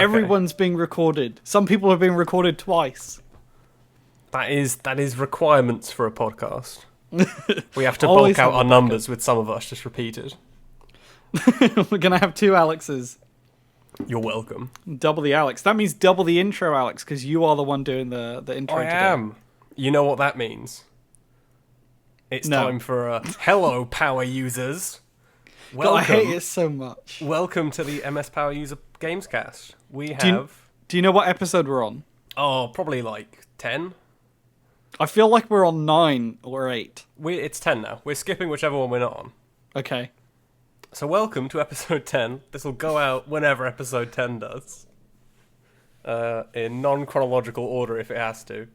Everyone's being recorded. Some people have been recorded twice. That is requirements for a podcast. We have to Always bulk out have our a numbers with some of us just repeated. We're going to have 2 Alexes. You're welcome. Double the Alex. That means double the intro, Alex, because you are the one doing the intro I today. am. You know what that means? It's time for a hello, power users. Welcome. God, I hate it so much. Welcome to the MSPoweruser Gamescast. We have... Do you know what episode we're on? Oh, probably like 10. I feel like we're on 9 or 8. It's 10 now. We're skipping whichever one we're not on. Okay. So welcome to episode 10. This will go out whenever episode 10 does. In non-chronological order if it has to.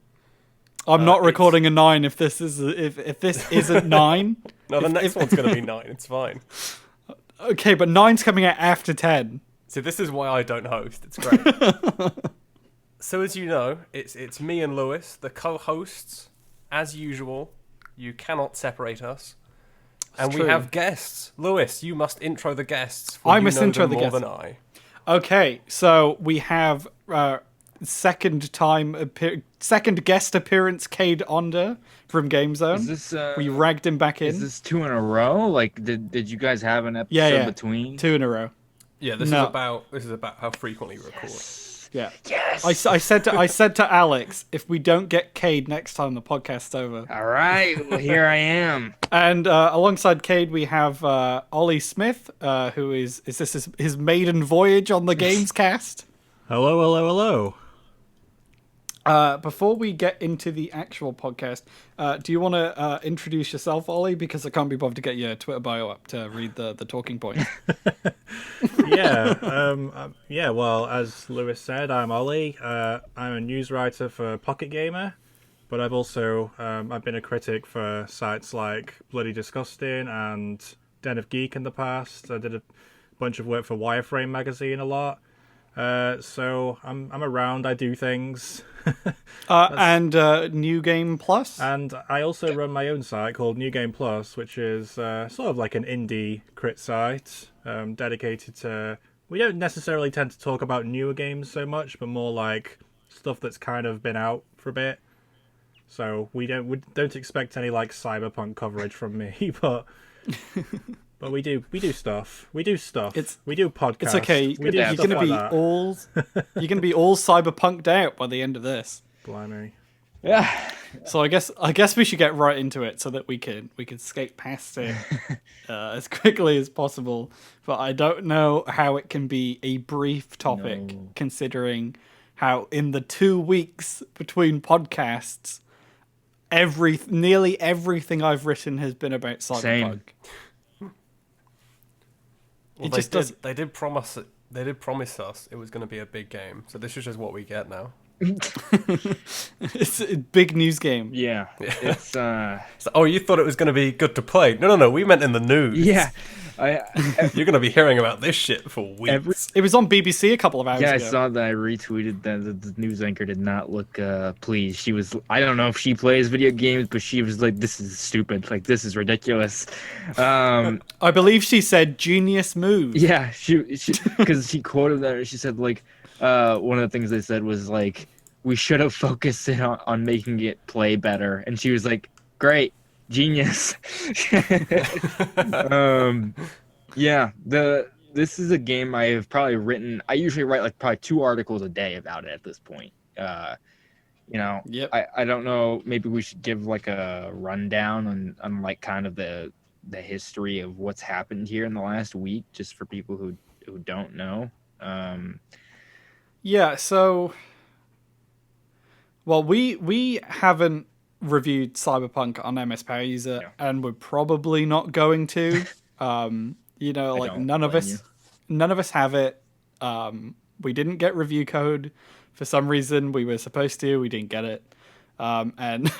I'm not recording a 9 if this isn't 9. No, the next one's going to be 9. It's fine. Okay, but 9's coming out after 10. See, this is why I don't host. It's great. So as you know, it's me and Lewis, the co-hosts. As usual, you cannot separate us. And we have guests. Lewis, you must intro the guests. I must intro the more guests. than I. Okay, so we have second guest appearance, Cade Onder from GameZone. Is this, we ragged him back in. Is this 2 in a row? Like, did you guys have an episode between? 2 in a row. Yeah, this is about how frequently we record. Yeah. Yes. I said to Alex, if we don't get Cade next time, the podcast's over. All right. Well, here I am. And alongside Cade, we have Ollie Smith, who is this his maiden voyage on the Gamescast. Hello. Before we get into the actual podcast, do you want to introduce yourself, Ollie? Because I can't be bothered to get your Twitter bio up to read the talking points. Yeah. Well, as Lewis said, I'm Ollie. I'm a news writer for Pocket Gamer, but I've also I've been a critic for sites like Bloody Disgusting and Den of Geek in the past. I did a bunch of work for Wireframe magazine a lot. So I'm around. I do things. And New Game Plus. And I also run my own site called New Game Plus, which is sort of like an indie crit site dedicated to... We don't necessarily tend to talk about newer games so much, but more like stuff that's kind of been out for a bit. So we don't expect any like Cyberpunk coverage from me, but we do stuff. We do podcasts. It's okay. You're gonna be all cyberpunked out by the end of this. Blimey. Yeah. So I guess we should get right into it so that we can skate past it as quickly as possible. But I don't know how it can be a brief topic, considering how in the 2 weeks between podcasts, nearly everything I've written has been about Cyberpunk. Same. Well, they did promise us it was going to be a big game. So this is just what we get now. It's a big news game. Yeah. It's So, you thought it was going to be good to play? No. We meant in the news. yeah. You're going to be hearing about this shit for weeks. It was on BBC a couple of hours ago. Yeah, I saw that. I retweeted that the news anchor did not look pleased. She was, I don't know if she plays video games, but she was like, this is stupid. Like, this is ridiculous. I believe she said genius move. Yeah, she because she quoted that. She said, like, one of the things they said was, like, we should have focused on making it play better. And she was like, great. Genius. Yeah, this is a game I have probably written. I usually write like probably 2 articles a day about it at this point. Yep. I don't know. Maybe we should give like a rundown on like kind of the history of what's happened here in the last week, just for people who don't know. Yeah. So, well, we haven't reviewed Cyberpunk on MSPoweruser, and we're probably not going to. Like none of us have it. We didn't get review code for some reason. We were supposed to. We didn't get it. And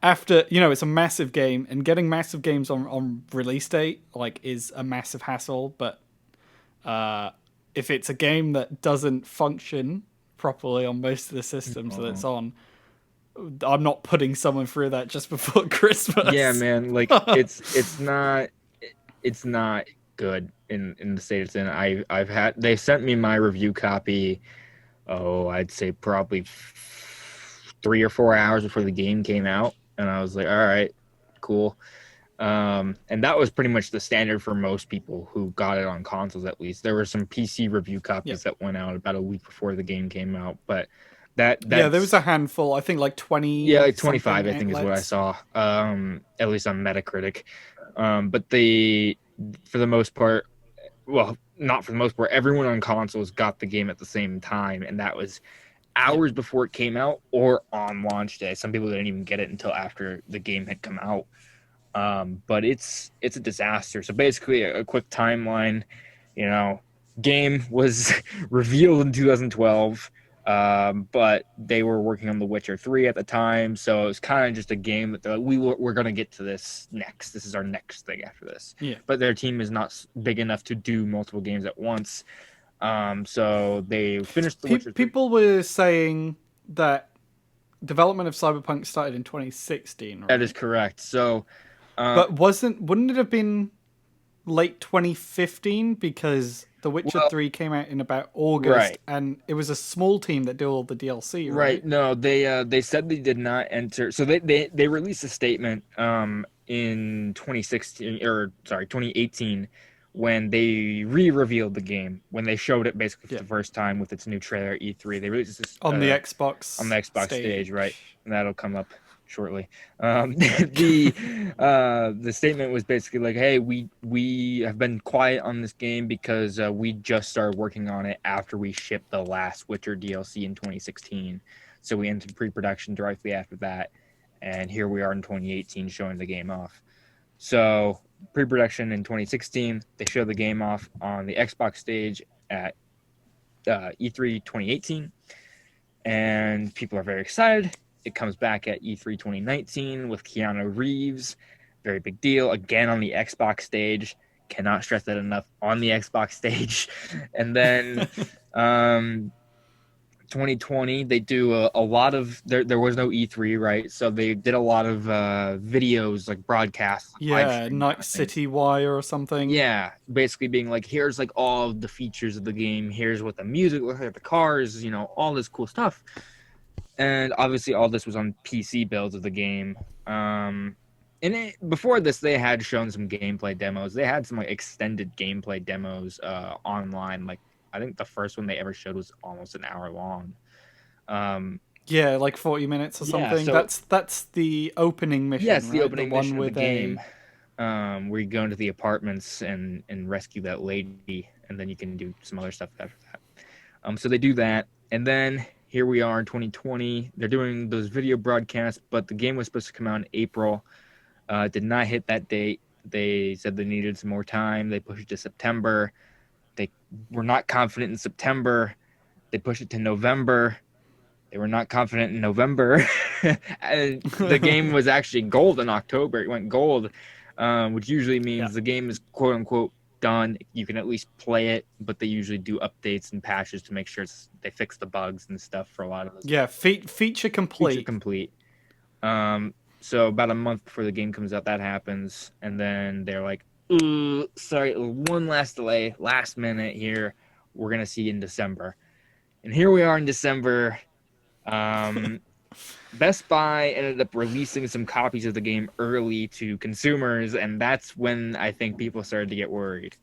after it's a massive game, and getting massive games on release date is a massive hassle. But if it's a game that doesn't function properly on most of the systems that it's on, I'm not putting someone through that just before Christmas. Yeah, man. Like it's not good in the state it's in. They sent me my review copy I'd say probably 3 or 4 hours before the game came out, and I was like, all right, cool. And that was pretty much the standard for most people who got it on consoles. At least there were some PC review copies that went out about a week before the game came out, but that's there was a handful. I think like 20. Yeah, like 25, I think, is what I saw. At least on Metacritic. But for the most part, well, not for the most part, everyone on consoles got the game at the same time, and that was hours before it came out or on launch day. Some people didn't even get it until after the game had come out. But it's a disaster. So basically, a quick timeline. Game was revealed in 2012. But they were working on The Witcher 3 at the time, so it was kind of just a game that they're like, we're going to get to this next. This is our next thing after this. Yeah. But their team is not big enough to do multiple games at once. So they finished The Witcher 3. People were saying that development of Cyberpunk started in 2016, right? That is correct. So, but wouldn't it have been late 2015 because The Witcher 3 came out in about August, and it was a small team that did all the DLC, right? No, they said they did not enter. So they released a statement in 2018 when they re-revealed the game, when they showed it basically for the first time with its new trailer at E3. They released this on the Xbox stage, right? And that'll come up shortly. The statement was basically like, hey, we have been quiet on this game because we just started working on it after we shipped the last Witcher DLC in 2016. So we entered pre-production directly after that, and here we are in 2018 showing the game off. So pre-production in 2016, they show the game off on the Xbox stage at E3 2018, and people are very excited. It comes back at E3 2019 with Keanu Reeves. Very big deal. Again on the Xbox stage. Cannot stress that enough. On the Xbox stage. And then 2020, they do a lot of... There was no E3, right? So they did a lot of videos, like broadcasts. Yeah, Night City Wire or something. Yeah, basically being like, here's like all of the features of the game. Here's what the music looks like, the cars, all this cool stuff. And obviously all this was on PC builds of the game. Before this, they had shown some gameplay demos. They had some like extended gameplay demos online. Like, I think the first one they ever showed was almost an hour long. Yeah, like 40 minutes or something. So, that's the opening mission. Yes, the right? opening mission of the game. Where you go into the apartments and rescue that lady, and then you can do some other stuff after that. So they do that, and then here we are in 2020. They're doing those video broadcasts, but the game was supposed to come out in April. Did not hit that date. They said they needed some more time. They pushed it to September. They were not confident in September. They pushed it to November. They were not confident in November. And the game was actually gold in October. It went gold, which usually means the game is quote-unquote done. You can at least play it, but they usually do updates and patches to make sure they fix the bugs and stuff for a lot of those. Yeah, feature complete. Feature complete. So about a month before the game comes out, that happens, and then they're like, sorry, one last delay, last minute here. We're gonna see you in December. And here we are in December. Best Buy ended up releasing some copies of the game early to consumers, and that's when I think people started to get worried.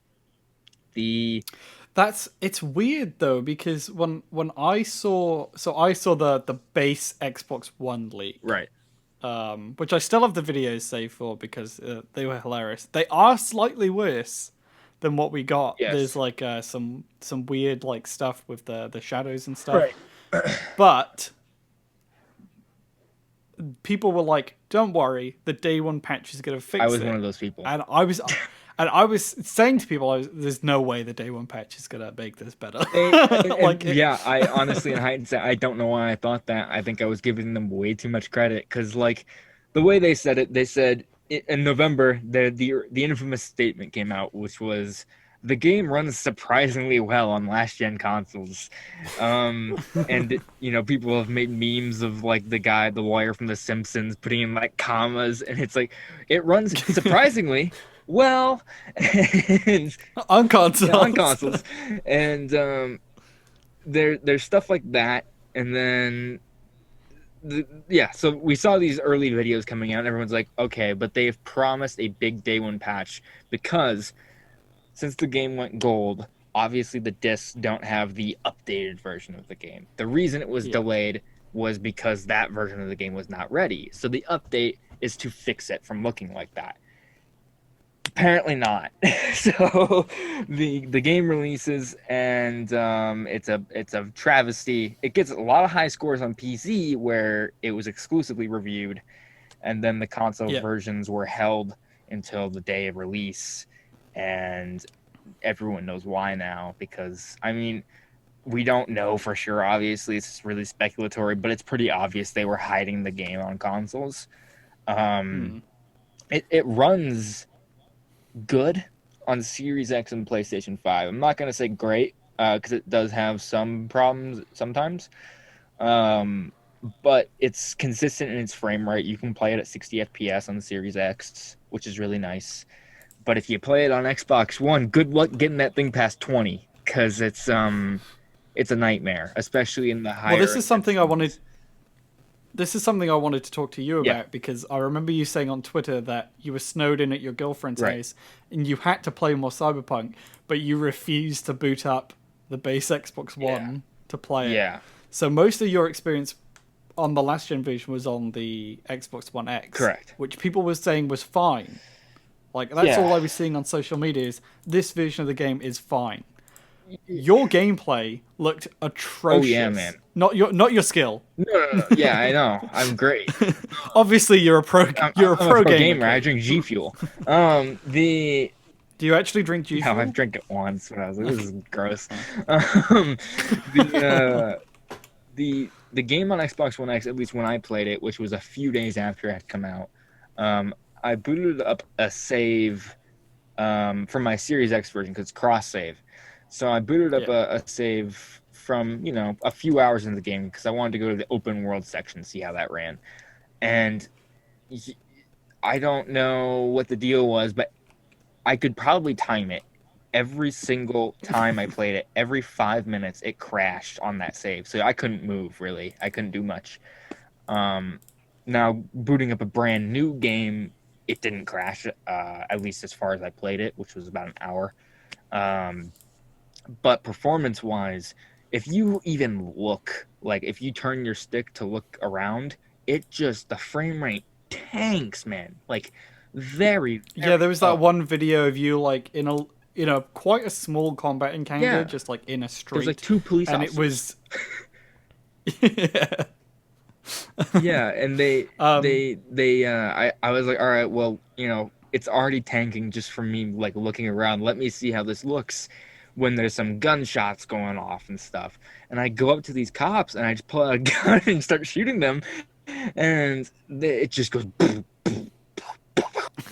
It's weird though, because when I saw the base Xbox One leak, right, which I still have the videos saved for because they were hilarious. They are slightly worse than what we got. Yes. There's like some weird like stuff with the shadows and stuff. Right. But people were like, "Don't worry, the day one patch is gonna fix it." I was one of those people, and I was saying to people, "There's no way the day one patch is gonna make this better." I honestly, in hindsight, I don't know why I thought that. I think I was giving them way too much credit because, like, the way they said it, they said in November the infamous statement came out, which was, the game runs surprisingly well on last-gen consoles. And, people have made memes of, like, the lawyer from The Simpsons putting in, like, commas, and it's like, it runs surprisingly well on consoles. On consoles. And there's stuff like that, and then so we saw these early videos coming out, and everyone's like, okay, but they've promised a big day one patch, because since the game went gold, obviously the discs don't have the updated version of the game. The reason it was delayed was because that version of the game was not ready. So the update is to fix it from looking like that. Apparently not. So the game releases, and it's a travesty. It gets a lot of high scores on PC, where it was exclusively reviewed, and then the console versions were held until the day of release, and everyone knows why now, because I mean, we don't know for sure, obviously it's really speculatory, but it's pretty obvious they were hiding the game on consoles. It runs good on Series X and PlayStation 5. I'm not going to say great, because it does have some problems sometimes, but it's consistent in its frame rate. You can play it at 60 FPS on the Series X, which is really nice. But if you play it on Xbox One, good luck getting that thing past 20, because it's a nightmare, especially in the higher. Well, this is something I wanted to talk to you about, because I remember you saying on Twitter that you were snowed in at your girlfriend's house and you had to play more Cyberpunk, but you refused to boot up the base Xbox One to play it. Yeah. So most of your experience on the last gen version was on the Xbox One X. Correct. Which people were saying was fine. Like, that's all I was seeing on social media, is this version of the game is fine. Your gameplay looked atrocious. Oh yeah, man. Not your skill. No. Yeah, I know. I'm great. Obviously, you're a pro. You're a pro gamer. I drink G Fuel. Do you actually drink G Fuel? No, I've drank it once when I was like, this is gross. The game on Xbox One X, at least when I played it, which was a few days after it had come out, I booted up a save from my Series X version, because it's cross save. So I booted up a save from, a few hours into the game, because I wanted to go to the open world section, see how that ran. And I don't know what the deal was, but I could probably time it. Every single time I played it, every 5 minutes, it crashed on that save. So I couldn't move, really. I couldn't do much. Now, booting up a brand new game, it didn't crash, at least as far as I played it, which was about an hour. But performance-wise, if you even look, like if you turn your stick to look around, the frame rate tanks, man. Like, very there was that one video of you, like, in a quite a small combat encounter, just like in a street. There's like two police officers. And it was... and I was like, all right, well, it's already tanking just from me, like, looking around. Let me see how this looks when there's some gunshots going off and stuff. And I go up to these cops, and I just pull out a gun and start shooting them, and it just goes boom, boom, boom, boom.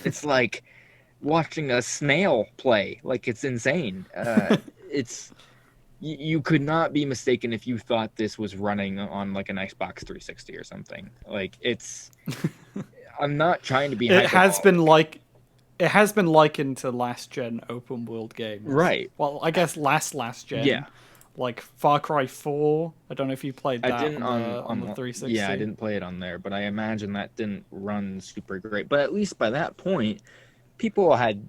It's like watching a snail play. Like, it's insane. You could not be mistaken if you thought this was running on, like, an Xbox 360 or something. Like, I'm not trying to be It has been likened to last gen open world games. Right. Well, I guess last gen. Yeah. Like Far Cry 4. I don't know if you played that on the 360. Yeah, I didn't play it on there, but I imagine that didn't run super great. But at least by that point, people had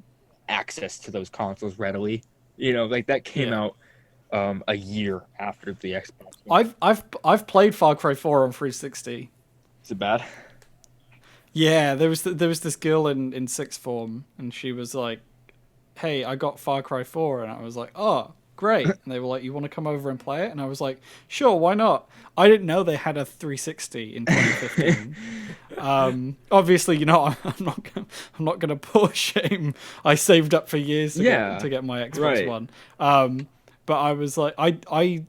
access to those consoles readily. Like, that came out a year after the Xbox. I've played Far Cry 4 on 360. Is it bad? Yeah, there was this girl in sixth form, and she was like, "Hey, I got Far Cry 4," and I was like, "Oh, great!" And they were like, "You want to come over and play it?" And I was like, "Sure, why not?" I didn't know they had a 360 in 2015. Obviously, I'm not gonna pour shame. I saved up for years to get my Xbox One. But I was like, I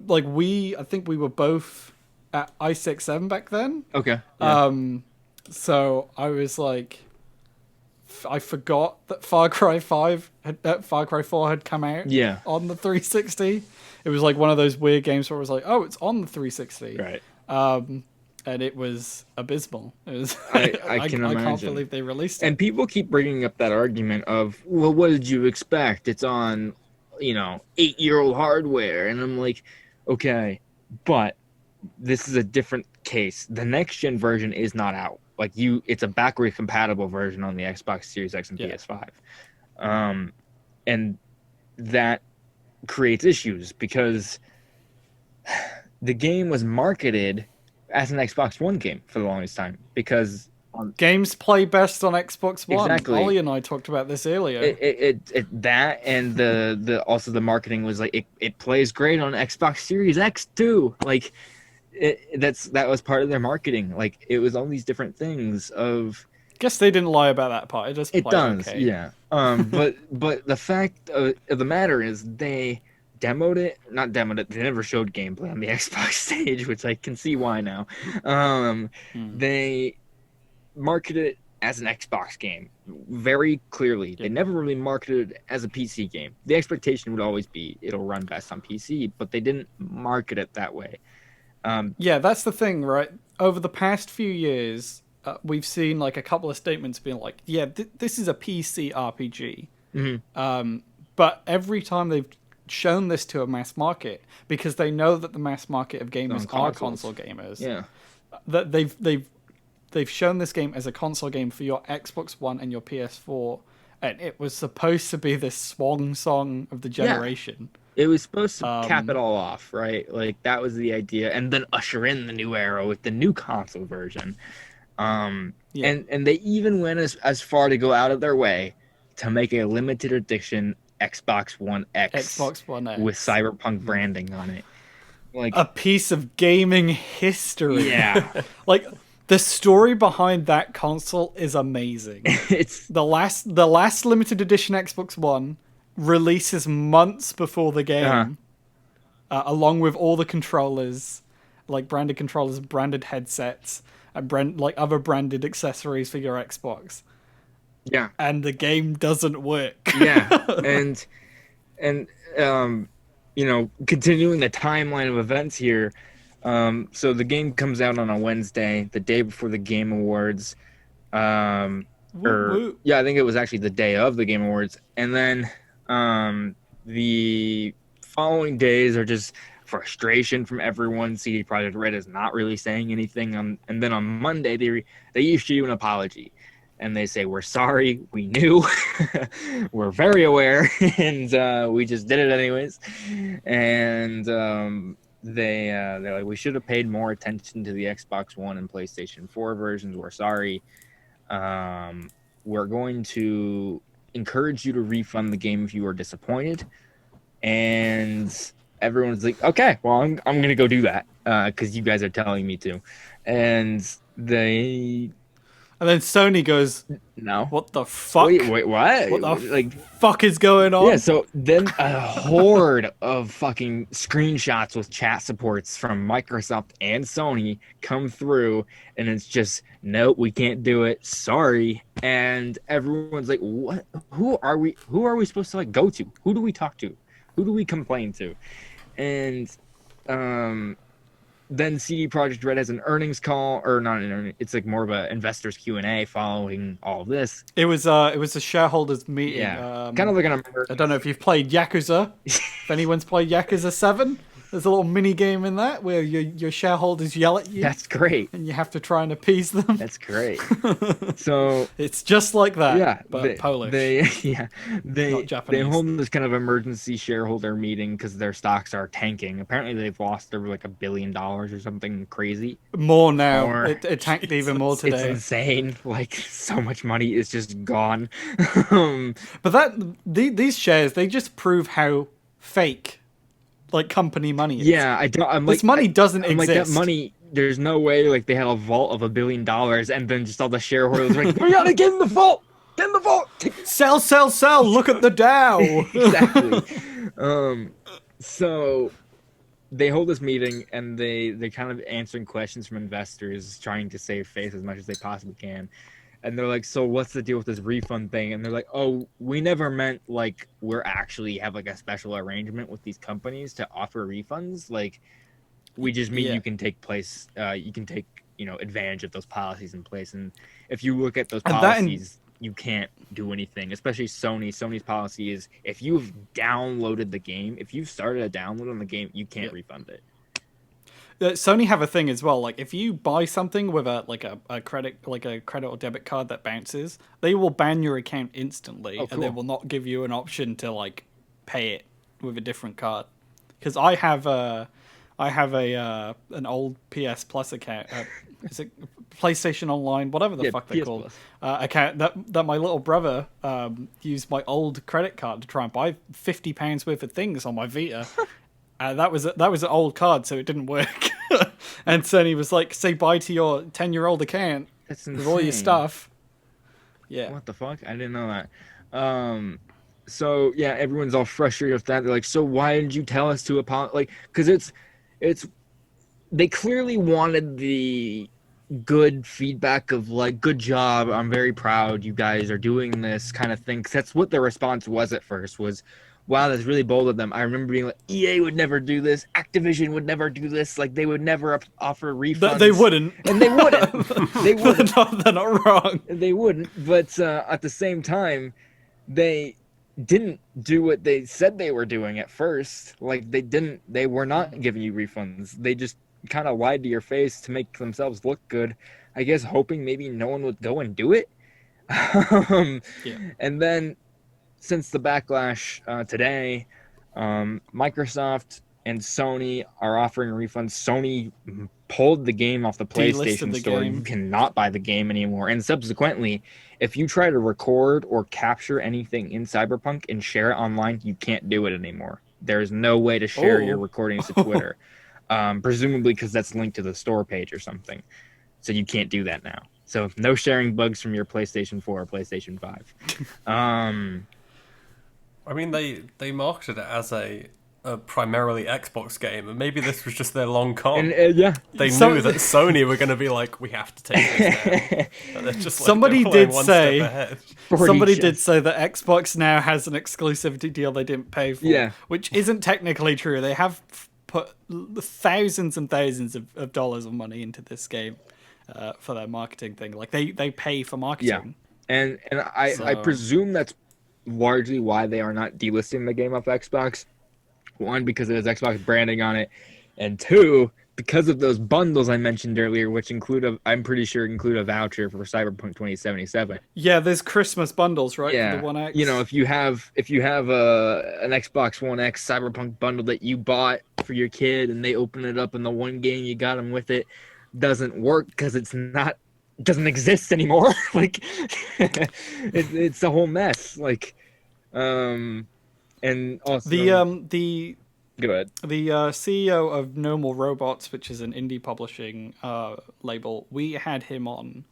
think we were both at i6-7 back then. Okay. Yeah. So I was like, I forgot that Far Cry 4 had come out on the 360. It was like one of those weird games where it was like, oh, it's on the 360. Right. And it was abysmal. It was, I can imagine. I can't believe they released it. And people keep bringing up that argument of, well, what did you expect? It's on, 8-year-old hardware. And I'm like, Okay, but this is a different case. The next gen version is not out. Like it's a backward compatible version on the Xbox Series X and PS5. And that creates issues because the game was marketed as an Xbox One game for the longest time because games play best on Xbox One. Exactly. Ollie and I talked about this earlier. That and the also the marketing was like it plays great on Xbox Series X too. Like that was part of their marketing. Like it was all these different things of. Guess they didn't lie about that part. It does, okay. Yeah. But the fact of the matter is they not demoed it. They never showed gameplay on the Xbox stage, which I can see why now. They marketed it as an Xbox game very clearly. They never really marketed it as a PC game. The expectation would always be it'll run best on PC, but they didn't market it that way. Yeah, that's the thing, right? Over the past few years, we've seen like a couple of statements being like, yeah, this is a PC RPG. Mm-hmm. But every time they've shown this to a mass market, because they know that the mass market of gamers are console gamers, that they've shown this game as a console game for your Xbox One and your PS4, and it was supposed to be this swan song of the generation. It was supposed to cap it all off, right? Like that was the idea, and then usher in the new era with the new console version. And they even went as far to go out of their way to make a limited edition Xbox One X with Cyberpunk branding on it. Like a piece of gaming history. Yeah. Like the story behind that console is amazing. It's the last limited edition Xbox One releases months before the game, along with all the controllers, like branded controllers, branded headsets, and like other branded accessories for your Xbox. Yeah, and the game doesn't work. Yeah, and you know, continuing the timeline of events here. So the game comes out on a Wednesday, the day before the Game Awards. I think it was actually the day of the Game Awards, and then the following days are just frustration from everyone. CD Projekt RED is not really saying anything, and then on Monday they issue an apology, and they say, "We're sorry, we knew, we're very aware, and we just did it anyways." And they're like, "We should have paid more attention to the Xbox One and PlayStation 4 versions. We're sorry. We're going to encourage you to refund the game if you are disappointed." And everyone's like, "Okay, well, I'm gonna go do that because you guys are telling me to." And then Sony goes, "No, what the fuck? Wait, what? What the fuck is going on?" Yeah, so then a horde of fucking screenshots with chat supports from Microsoft and Sony come through, and it's just, "Nope, we can't do it. Sorry." And everyone's like, "What? Who are we supposed to like go to? Who do we talk to? Who do we complain to?" And then CD Projekt RED has an earnings call, or not an earnings, it's like more of a investors Q&A following all of this. It was a shareholders meeting. Yeah, kind of like an I don't know if you've played Yakuza. If anyone's played Yakuza 7, there's a little mini game in that where your shareholders yell at you. That's great. And you have to try and appease them. That's great. So it's just like that. Yeah, but Polish. They hold this kind of emergency shareholder meeting because their stocks are tanking. Apparently, they've lost over like $1 billion or something crazy. More now. It tanked even more today. It's insane. Like so much money is just gone. But these shares, they just prove how fake like company money is. Yeah, this money doesn't exist. Like that money, there's no way like they had a vault of $1 billion and then just all the shareholders were like, "We gotta get in the vault! Get in the vault! Sell! Look at the Dow!" Exactly. So they hold this meeting and they're kind of answering questions from investors, trying to save face as much as they possibly can. And they're like, "So what's the deal with this refund thing?" And they're like, "Oh, we never meant like we're actually have like a special arrangement with these companies to offer refunds. Like, we just mean you can take advantage of those policies in place. And if you look at those policies, you can't do anything, especially Sony. Sony's policy is if you've downloaded the game, if you've started a download on the game, you can't refund it. Sony have a thing as well. Like if you buy something with a credit or debit card that bounces, they will ban your account instantly, and they will not give you an option to like pay it with a different card. Because I have an old PS Plus account. Is it PlayStation Online? Whatever the fuck they're called. Account that my little brother used my old credit card to try and buy £50 worth of things on my Vita. That was an old card, so it didn't work. And Sony was like, "Say bye to your 10-year-old account with all your stuff." Yeah. What the fuck? I didn't know that. So yeah, everyone's all frustrated with that. They're like, "So why did you tell us to apologize?" Like, because it's they clearly wanted the good feedback of like, "Good job, I'm very proud you guys are doing this," kind of thing. 'Cause that's what their response was at first. Was, wow, that's really bold of them. I remember being like, EA would never do this. Activision would never do this. Like, they would never offer refunds. They wouldn't. And they wouldn't. They wouldn't. They're not wrong. They wouldn't. But at the same time, they didn't do what they said they were doing at first. Like, they were not giving you refunds. They just kind of lied to your face to make themselves look good. I guess hoping maybe no one would go and do it. And then, since the backlash today, Microsoft and Sony are offering refunds. Sony pulled the game off the PlayStation Store. You cannot buy the game anymore. And subsequently, if you try to record or capture anything in Cyberpunk and share it online, you can't do it anymore. There's no way to share your recordings to Twitter, presumably because that's linked to the store page or something. So you can't do that now. So no sharing bugs from your PlayStation 4 or PlayStation 5. I mean, they marketed it as a primarily Xbox game, and maybe this was just their long con. And, they knew that Sony were going to be like, we have to take this down. They're just like, somebody did say that Xbox now has an exclusivity deal they didn't pay for, which isn't technically true. They have put thousands and thousands of dollars of money into this game for their marketing thing. Like they pay for marketing. And I presume that's largely why they are not delisting the game off Xbox. One, because it has Xbox branding on it, and two, because of those bundles I mentioned earlier, which I'm pretty sure include a voucher for Cyberpunk 2077. Yeah, there's Christmas bundles, right? Yeah, for the One X. You know, if you have an Xbox One X Cyberpunk bundle that you bought for your kid, and they open it up, and the one game you got them with it doesn't work because doesn't exist anymore. Like, it's a whole mess. Like, and also go ahead. The CEO of No More Robots, which is an indie publishing label, we had him on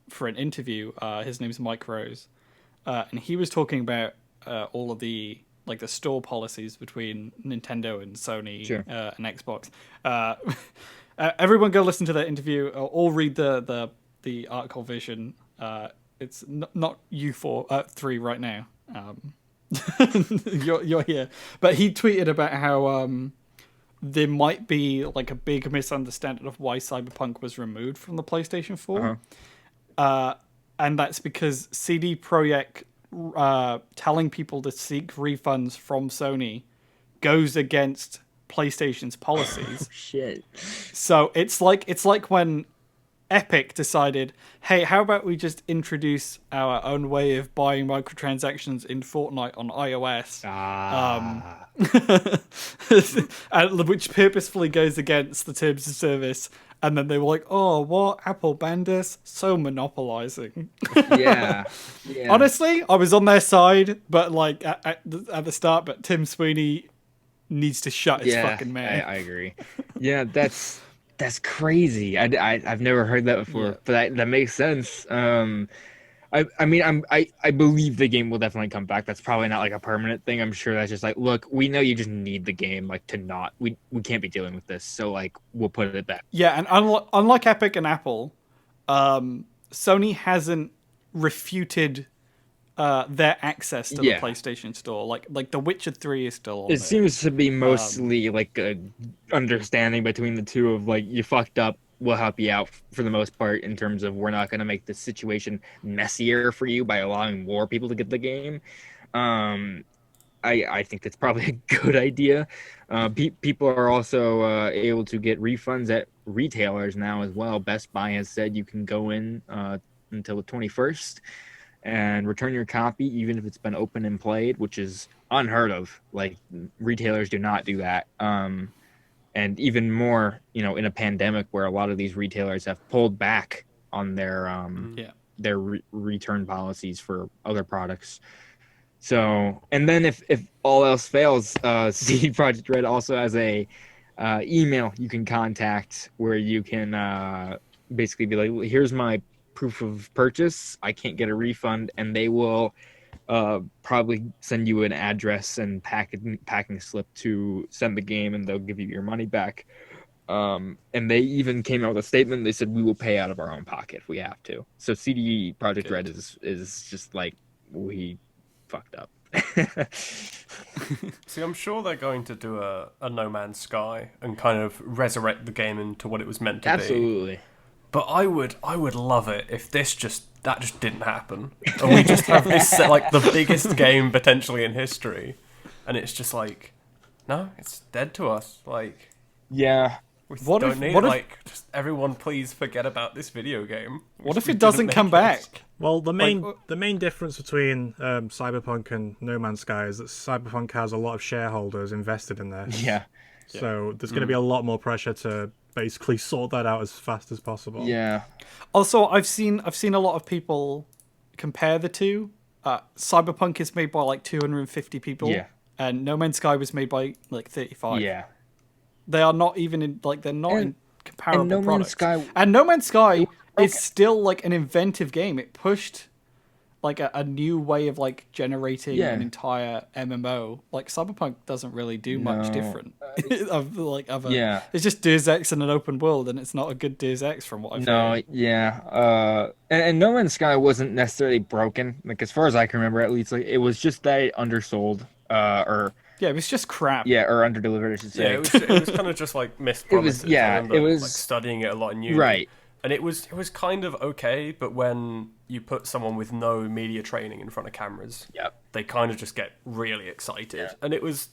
for an interview. His name's Mike Rose, and he was talking about all of the store policies between Nintendo and Sony and Xbox. Everyone go listen to that interview or read the article version. It's not U3 right now. You're here, but he tweeted about how there might be like a big misunderstanding of why Cyberpunk was removed from the PlayStation 4, and that's because CD Projekt telling people to seek refunds from Sony goes against PlayStation's policies. Oh, shit. So it's like when Epic decided, hey, how about we just introduce our own way of buying microtransactions in Fortnite on iOS, which purposefully goes against the terms of service. And then they were like, oh, what? Apple banned us? So monopolizing. Yeah. Honestly, I was on their side, but like at the start, but Tim Sweeney needs to shut his fucking mouth. I agree. Yeah, that's crazy. I've never heard that before, but that makes sense. I mean, I believe the game will definitely come back. That's probably not like a permanent thing. I'm sure that's just like, look, we know you just need the game, like to not. We can't be dealing with this, so like we'll put it back. Yeah, and unlike Epic and Apple, Sony hasn't refuted their access to the PlayStation Store. Like The Witcher 3 is still on It seems to be mostly like a understanding between the two of like, you fucked up, we'll help you out for the most part in terms of we're not going to make the situation messier for you by allowing more people to get the game. I think that's probably a good idea. People are also able to get refunds at retailers now as well. Best Buy has said you can go in until the 21st and return your copy, even if it's been open and played, which is unheard of. Like, retailers do not do that. And even more, in a pandemic where a lot of these retailers have pulled back on their return policies for other products. So, and then if all else fails, CD Projekt RED also has a email you can contact where you can basically be like, here's my proof of purchase. I can't get a refund, and they will probably send you an address and packing slip to send the game, and they'll give you your money back. And they even came out with a statement. They said, we will pay out of our own pocket if we have to. So CD Projekt RED is just like, we fucked up. See, I'm sure they're going to do a No Man's Sky and kind of resurrect the game into what it was meant to be. Absolutely. But I would love it if that just didn't happen, and we just have this like the biggest game potentially in history, and it's just like, no, it's dead to us. Like, yeah. We don't need it. Like, just everyone, please forget about this video game. What if it doesn't come back? Well, the main difference between Cyberpunk and No Man's Sky is that Cyberpunk has a lot of shareholders invested in there. Yeah. So there's going to be a lot more pressure to basically sort that out as fast as possible. Yeah. Also, I've seen a lot of people compare the two. Cyberpunk is made by like 250 people. Yeah. And No Man's Sky was made by like 35. Yeah. They are not even in in comparable and No products. And No Man's Sky is still like an inventive game. It pushed like a new way of like generating an entire MMO. Like Cyberpunk doesn't really do much different. It's just Deus Ex in an open world, and it's not a good Deus Ex from what I've heard. And No Man's Sky wasn't necessarily broken. Like, as far as I can remember, at least, like, it was just that it undersold it was just crap. Yeah, or underdelivered, I should say. Yeah, it was kind of just like missed promises. It was like studying it a lot in uni. Right. And it was kind of okay, but when you put someone with no media training in front of cameras, they kind of just get really excited. Yeah. And it was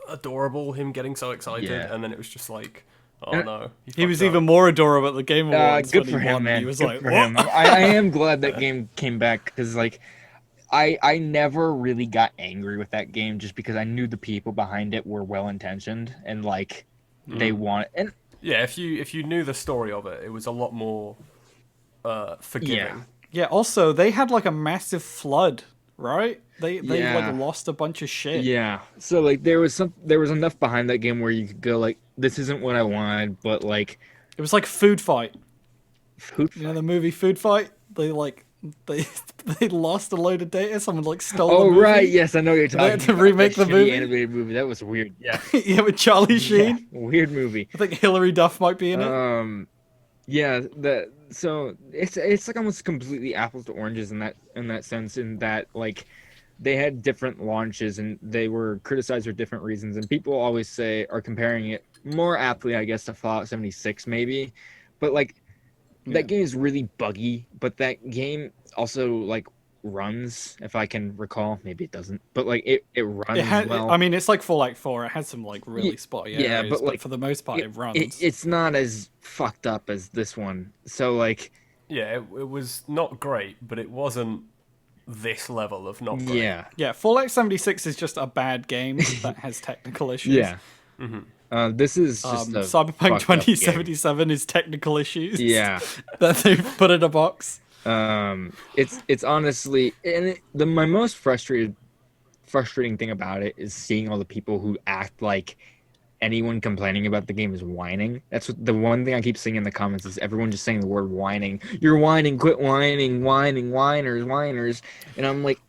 adorable, him getting so excited, and then it was just like, oh no. He was even more adorable at the Game Awards. Good for him, man. He was good for him. I am glad that game came back, because like, I never really got angry with that game just because I knew the people behind it were well intentioned and like they want and if you knew the story of it, it was a lot more forgiving. Yeah. Also, they had like a massive flood, right? They like lost a bunch of shit. Yeah. So like there was enough behind that game where you could go like, this isn't what I wanted, but like it was like Food Fight. You know the movie Food Fight? They lost a load of data. Someone like stole. Oh, the movie. Right, yes, I know what you're talking about. To remake the movie. Animated movie. That was weird. Yeah. Yeah, with Charlie Sheen. Yeah, weird movie. I think Hilary Duff might be in it. Yeah. So it's like almost completely apples to oranges in that sense. In that like they had different launches and they were criticized for different reasons. And people always are comparing it more aptly, I guess, to Fallout 76 maybe, but like. That game is really buggy, but that game also like runs, if I can recall. Maybe it doesn't, but like it runs well. I mean, it's like Fallout 4. It has some like really spotty areas, but like for the most part, it runs. It's not as fucked up as this one. So like, it was not great, but it wasn't this level of not great. Yeah. Fallout 76 is just a bad game that has technical issues. Yeah. Mm-hmm. This is just Cyberpunk 2077 is technical issues. Yeah, that they've put in a box. It's honestly, and my most frustrating thing about it is seeing all the people who act like anyone complaining about the game is whining. That's the one thing I keep seeing in the comments is everyone just saying the word whining. You're whining, quit whining, whiners. And I'm like,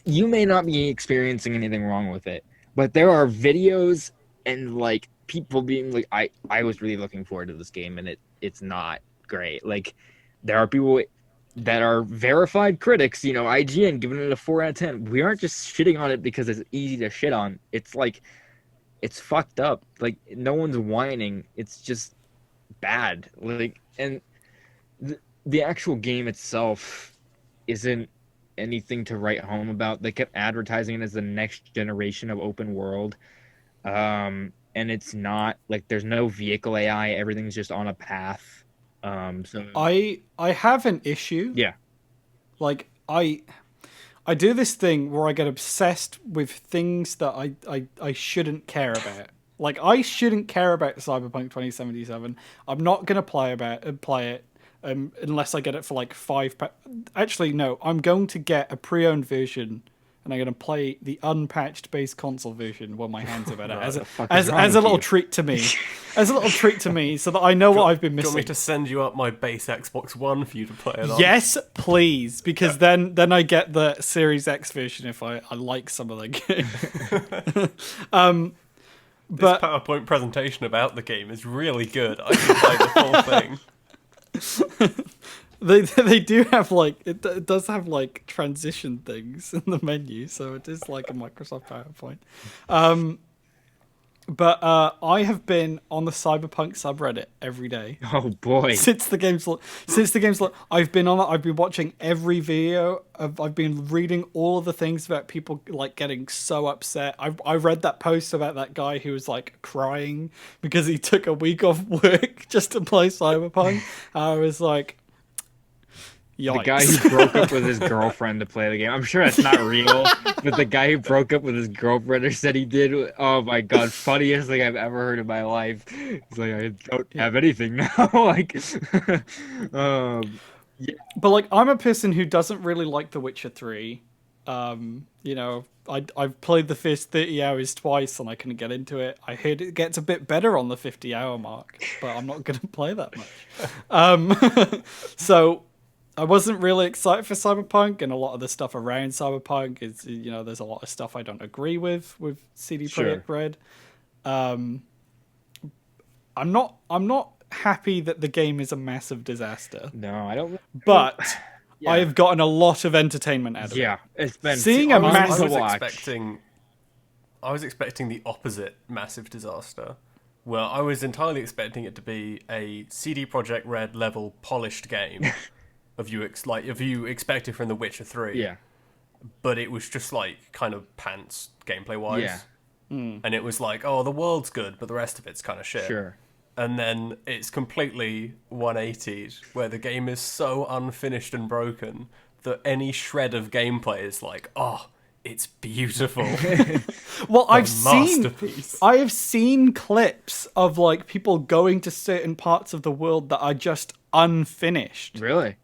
you may not be experiencing anything wrong with it, but there are videos and like people being like, I was really looking forward to this game and it's not great. Like there are people that are verified critics, IGN giving it a 4 out of 10. We aren't just shitting on it because it's easy to shit on. It's like, it's fucked up. Like no one's whining. It's just bad. Like, and the actual game itself isn't anything to write home about. They kept advertising it as the next generation of open world. And it's not. Like, there's no vehicle AI. Everything's just on a path. So I have an issue. yeah. Like, I do this thing where I get obsessed with things that I shouldn't care about. Like, I shouldn't care about Cyberpunk 2077. I'm not gonna play it unless I get it for like Actually, no. I'm going to get a pre-owned version, and I'm gonna play the unpatched base console version when my hands are better, as a little treat to me, as a little treat to me, so that I know what I've been missing. Do you want me to send you up my base Xbox One for you to play it on? Yes, please, because then I get the Series X version if I like some of the game. This PowerPoint presentation about the game is really good. I can play the full thing. They do have like it does have like transition things in the menu, so it is like a Microsoft PowerPoint. But I have been on the Cyberpunk subreddit every day. Oh boy! Since the game's I've been on it. I've been watching every video. I've been reading all of the things about people like getting so upset. I read that post about that guy who was like crying because he took a week off work just to play Cyberpunk. I was like, yikes. The guy who broke up with his girlfriend to play the game. I'm sure that's not real, but the guy who broke up with his girlfriend or said he did. Oh my god, funniest thing I've ever heard in my life. It's like, I don't have anything now. Like, yeah. But like, I'm a person who doesn't really like The Witcher 3. You know, I've played the first 30 hours twice and I couldn't get into it. I heard it gets a bit better on the 50-hour mark, but I'm not going to play that much. So I wasn't really excited for Cyberpunk, and a lot of the stuff around Cyberpunk is, you know, there's a lot of stuff I don't agree with CD Projekt RED. I'm not happy that the game is a massive disaster. No, I don't. But yeah. I have gotten a lot of entertainment out of it. Yeah, it's been seeing a massive. I was expecting the opposite massive disaster. Well, I was entirely expecting it to be a CD Projekt RED level polished game. Of you expected from The Witcher 3. Yeah. But it was just like kind of pants gameplay wise. Yeah. And it was like, oh, the world's good, but the rest of it's kind of shit. Sure. And then it's completely 180'd, where the game is so unfinished and broken that any shred of gameplay is like, oh, it's beautiful. Well, I have seen clips of like people going to certain parts of the world that are just unfinished. Really?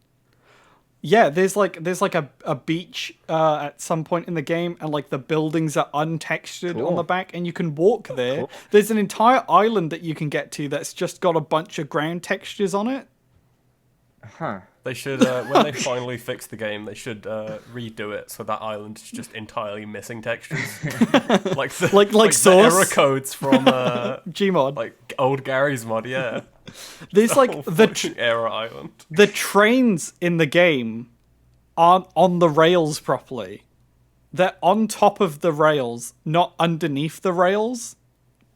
Yeah, there's like a beach at some point in the game, and like the buildings are untextured on the back, and you can walk there. Cool. There's an entire island that you can get to that's just got a bunch of ground textures on it. Huh. They should, when they finally fix the game, they should redo it so that island is just entirely missing textures, like the error codes from Gmod, like old Gary's mod. Yeah, there's like the error island. The trains in the game aren't on the rails properly. They're on top of the rails, not underneath the rails,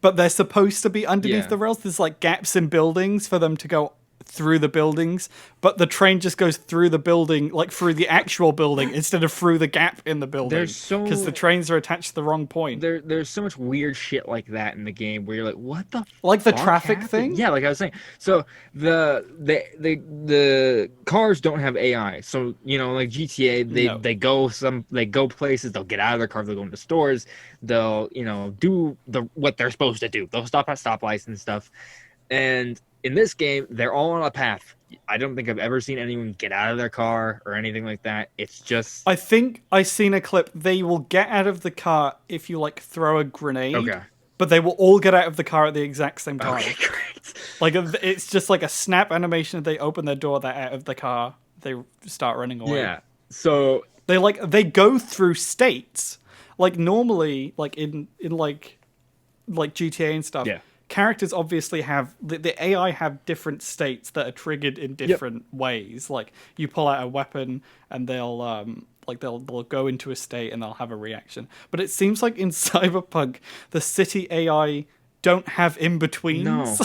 but they're supposed to be underneath the rails. There's like gaps in buildings for them to go through the buildings, but the train just goes through the building, like through the actual building instead of through the gap in the building, because the trains are attached to the wrong point. There's so much weird shit like that in the game where you're like, what the like fuck the traffic happened? thing. Yeah, like I was saying. So the cars don't have AI. So, you know, like GTA, they go places, they'll get out of their car, they'll go into stores, they'll, you know, do what they're supposed to do. They'll stop at stoplights and stuff. And in this game, they're all on a path. I don't think I've ever seen anyone get out of their car or anything like that. It's just... I think I seen a clip. They will get out of the car if you, like, throw a grenade. Okay. But they will all get out of the car at the exact same time. Okay, great. Like, it's just like a snap animation. They open their door, they're out of the car. They start running away. Yeah, so... They go through states. Like, normally, like, in like GTA and stuff... Yeah. Characters obviously have the AI have different states that are triggered in different ways. Like you pull out a weapon and they'll go into a state and they'll have a reaction. But it seems like in Cyberpunk, the city AI don't have in betweens. No,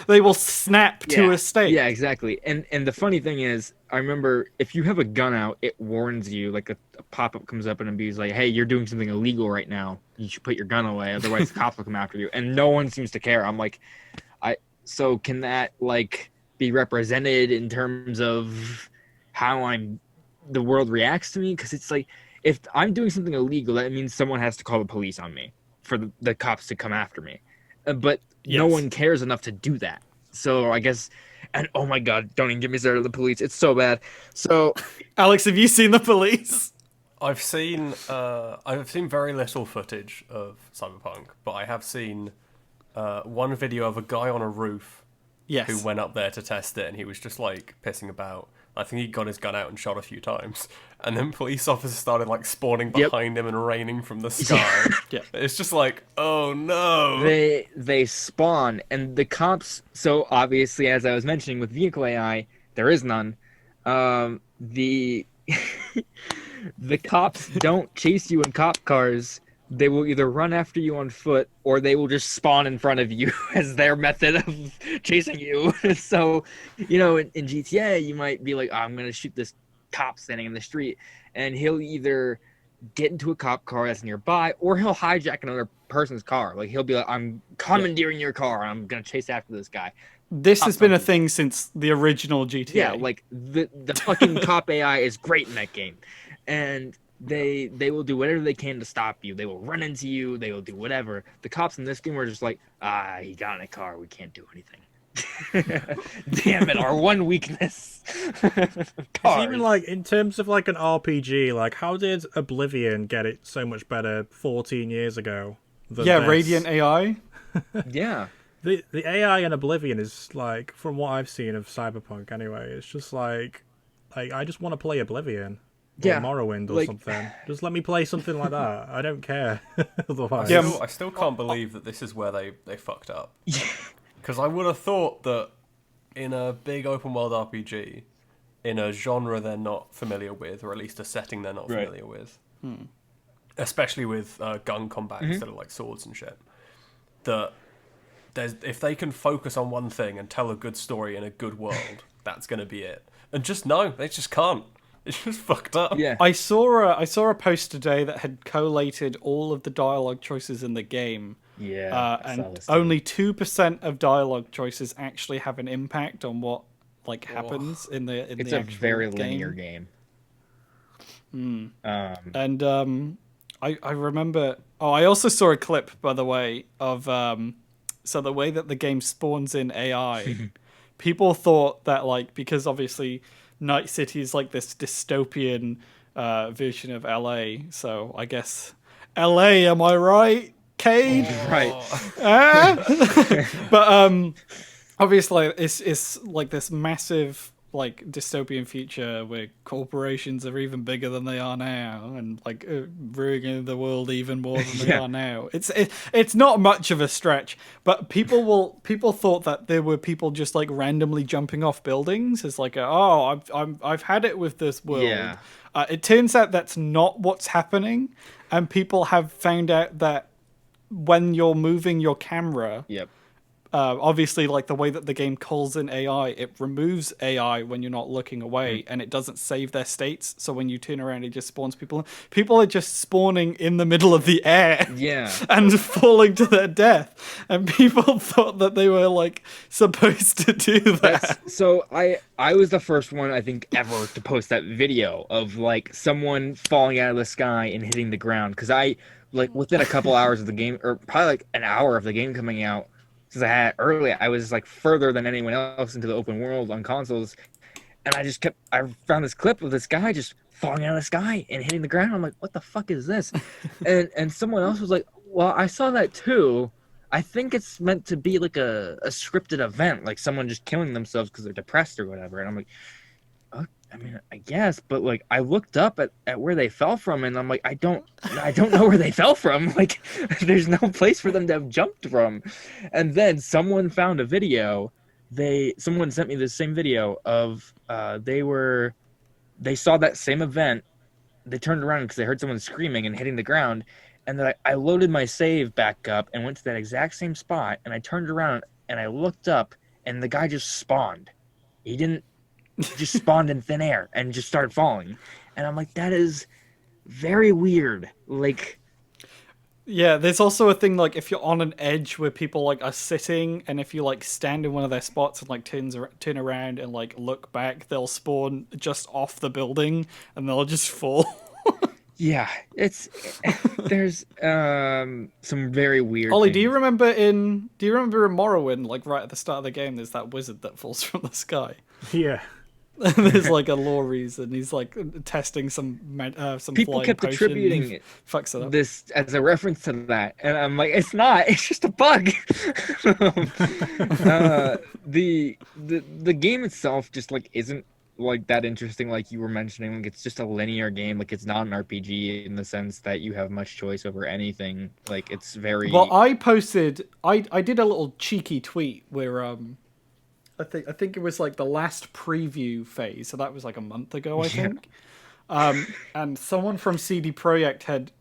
they will snap to a state. Yeah, exactly. And the funny thing is, I remember if you have a gun out, it warns you. Like a pop-up comes up and it be like, "Hey, you're doing something illegal right now. You should put your gun away, otherwise the cops will come after you." And no one seems to care. I'm like, so can that like be represented in terms of how the world reacts to me? Because it's like, if I'm doing something illegal, that means someone has to call the police on me for the cops to come after me. But no one cares enough to do that. So I guess, and oh my God, don't even get me started on the police. It's so bad. So, Alex, have you seen the police? I've seen very little footage of Cyberpunk, but I have seen one video of a guy on a roof who went up there to test it, and he was just like pissing about. I think he got his gun out and shot a few times, and then police officers started like spawning behind him and raining from the sky. It's just like, oh no. They spawn, and the cops. So obviously, as I was mentioning with vehicle AI, there is none. The cops don't chase you in cop cars. They will either run after you on foot, or they will just spawn in front of you as their method of chasing you. So, you know, in GTA, you might be like, oh, I'm going to shoot this cop standing in the street. And he'll either get into a cop car that's nearby, or he'll hijack another person's car. Like, he'll be like, I'm commandeering your car, and I'm going to chase after this guy. This has been a thing since the original GTA. Yeah, like, the fucking cop AI is great in that game. And they will do whatever they can to stop you. They will run into you. They will do whatever. The cops in this game were just like, he got in a car. We can't do anything. Damn it, our one weakness. It's even like, in terms of like an RPG, like how did Oblivion get it so much better 14 years ago? Radiant AI. Yeah. The AI in Oblivion is like, from what I've seen of Cyberpunk anyway, it's just like I just want to play Oblivion. Or Morrowind or something. Just let me play something like that. I don't care. Otherwise. I still can't believe that this is where they fucked up. Because I would have thought that in a big open world RPG, in a genre they're not familiar with, or at least a setting they're not familiar with, especially with gun combat instead of like swords and shit, that if they can focus on one thing and tell a good story in a good world, that's going to be it. And they just can't. It's just fucked up. Yeah. I saw a post today that had collated all of the dialogue choices in the game. Yeah. And only 2% of dialogue choices actually have an impact on what happens in the It's the a actual very game. linear game. And I remember. Oh, I also saw a clip, by the way, of so the way that the game spawns in AI. People thought that because obviously Night City is like this dystopian version of LA, so I guess LA, am I right, Cade? Right. But obviously it's like this massive dystopian future where corporations are even bigger than they are now, and ruining the world even more than they are now. It's not much of a stretch, but people thought that there were people just randomly jumping off buildings as I've had it with this world. Yeah. It turns out that's not what's happening, and people have found out that when you're moving your camera, obviously the way that the game calls in AI, it removes AI when you're not looking away, and it doesn't save their states, so when you turn around it just spawns people are just spawning in the middle of the air and falling to their death, and people thought that they were supposed to do that. So I was the first one I think ever to post that video of someone falling out of the sky and hitting the ground, because I within a couple hours of the game, or probably an hour of the game coming out, since I had it early, I was further than anyone else into the open world on consoles, and I found this clip of this guy just falling out of the sky and hitting the ground. I'm like, what the fuck is this? and someone else was like, well, I saw that too. I think it's meant to be a scripted event, someone just killing themselves because they're depressed or whatever. And I'm like, I mean, I guess, but I looked up at where they fell from, and I'm like, I don't know where they fell from. There's no place for them to have jumped from. And then someone found a video. Someone sent me this same video of they saw that same event. They turned around because they heard someone screaming and hitting the ground, and then I loaded my save back up and went to that exact same spot, and I turned around and I looked up, and the guy just spawned. He didn't just spawned in thin air and just started falling, and I'm like, that is very weird. Like, yeah, there's also a thing like if you're on an edge where people like are sitting, and if you like stand in one of their spots and like turn around and like look back, they'll spawn just off the building and they'll just fall. yeah, there's some very weird Ollie, things. do you remember in Morrowind, like right at the start of the game, there's that wizard that falls from the sky? Yeah. There's like a lore reason. He's like testing some People kept potion. attributing Fucks it up. this as a reference to that, and I'm like, it's not. It's just a bug. The game itself just like isn't like that interesting, like you were mentioning. Like, it's just a linear game. Like, it's not an RPG in the sense that you have much choice over anything. Like, it's very. Well, I did a little cheeky tweet where I think it was like the last preview phase, so that was like a month ago, I think. And someone from CD Projekt had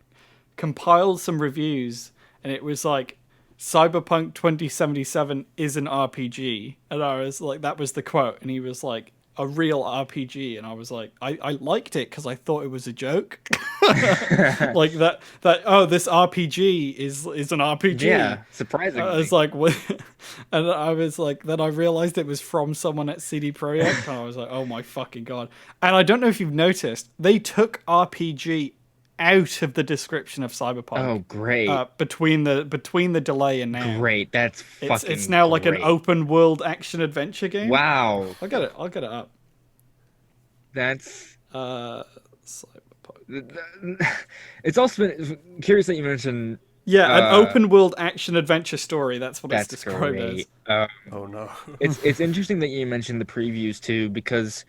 compiled some reviews, and it was like, Cyberpunk 2077 is an RPG. And I was like, that was the quote. And he was like, a real RPG. And I was like, I liked it because I thought it was a joke. Like that this RPG is an RPG. Yeah, surprisingly. I was like, what? And I was like, then I realized it was from someone at CD Projekt. And I was like, oh my fucking God. And I don't know if you've noticed, they took RPG out of the description of Cyberpunk. Oh, great! Between the delay and now, great. That's fucking. It's now like great. an open world action adventure game. Wow! I'll get it up. That's Cyberpunk. It's also been curious that you mentioned. Yeah, an open world action adventure story. That's what it's described great. as. Oh no! It's interesting that you mentioned the previews too, because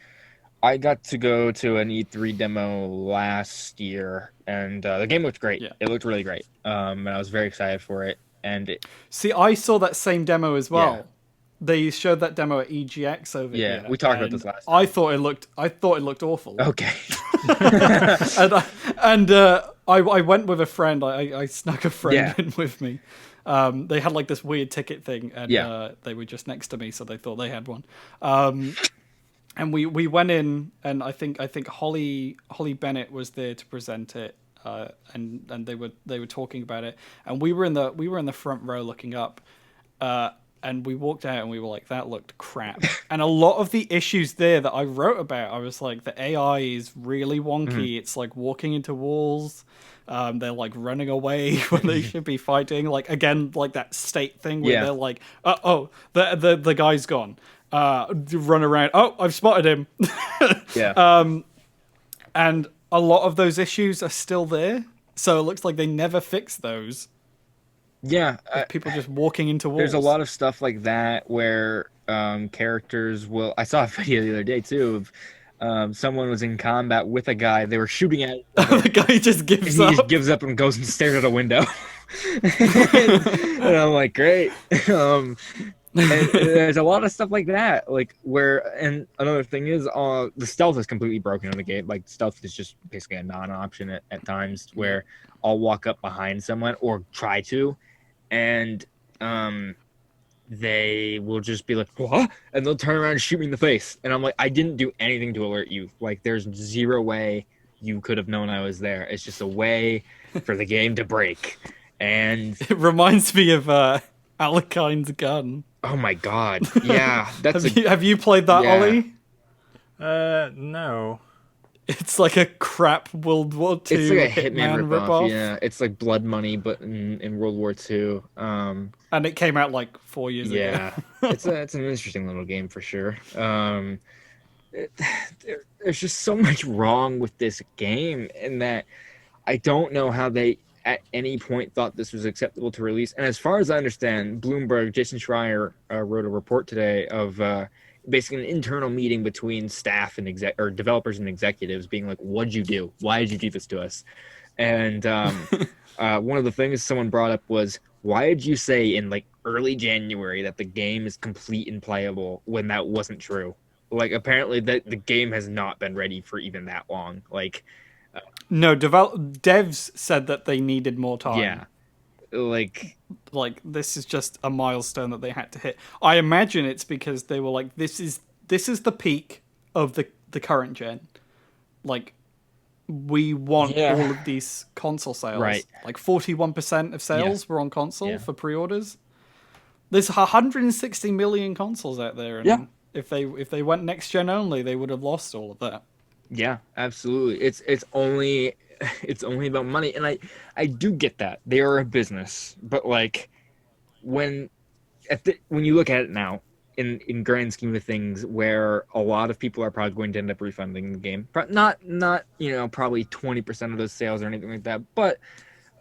I got to go to an E3 demo last year, and the game looked great. Yeah. It looked really great, and I was very excited for it. And see, I saw that same demo as well. Yeah. They showed that demo at EGX over here. Yeah, we talked about this last time. I thought it looked awful. Okay. and I went with a friend. I snuck a friend in with me. They had like this weird ticket thing, and they were just next to me, so they thought they had one. And we went in, and I think Holly Bennett was there to present it, and they were talking about it, and we were in the front row looking up, and we walked out and we were like, that looked crap. And a lot of the issues there that I wrote about, I was like, the AI is really wonky. Mm-hmm. It's like walking into walls. They're like running away when they should be fighting. Like, again, like that state thing where they're like, the guy's gone. Run around. Oh, I've spotted him. And a lot of those issues are still there. So it looks like they never fixed those. Yeah. People just walking into walls. There's a lot of stuff like that where characters will... I saw a video the other day, too, of someone was in combat with a guy. They were shooting at... The guy just gives up. He just gives up and goes and stares at a window. And I'm like, great. And there's a lot of stuff like that, like where, and another thing is, the stealth is completely broken in the game. Like, stealth is just basically a non-option at times, where I'll walk up behind someone or try to, and they will just be like, what? And they'll turn around and shoot me in the face. And I'm like, I didn't do anything to alert you. Like, there's zero way you could have known I was there. It's just a way for the game to break. And it reminds me of Alekine's gun. Oh my God! Yeah, that's. Have you played that, Ollie? No. It's like a crap World War II. It's like a Hitman ripoff. Yeah, it's like Blood Money, but in World War II. And it came out like 4 years ago. Yeah, it's an interesting little game for sure. There's just so much wrong with this game, in that I don't know how they at any point thought this was acceptable to release. And as far as I understand, Bloomberg, Jason Schreier wrote a report today of basically an internal meeting between staff and developers and executives, being like, what'd you do? Why did you do this to us? And one of the things someone brought up was, why did you say in like early January that the game is complete and playable when that wasn't true? Like, apparently the game has not been ready for even that long. Like, No, devs said that they needed more time. Yeah, like this is just a milestone that they had to hit. I imagine it's because they were like, this is the peak of the current gen. Like, we want all of these console sales. Right. Like 41% of sales were on console for pre-orders. There's 160 million consoles out there, and if they went next gen only, they would have lost all of that. Yeah, absolutely. It's only about money, and I do get that they are a business, but like when you look at it now in grand scheme of things, where a lot of people are probably going to end up refunding the game, not probably 20% of those sales or anything like that, but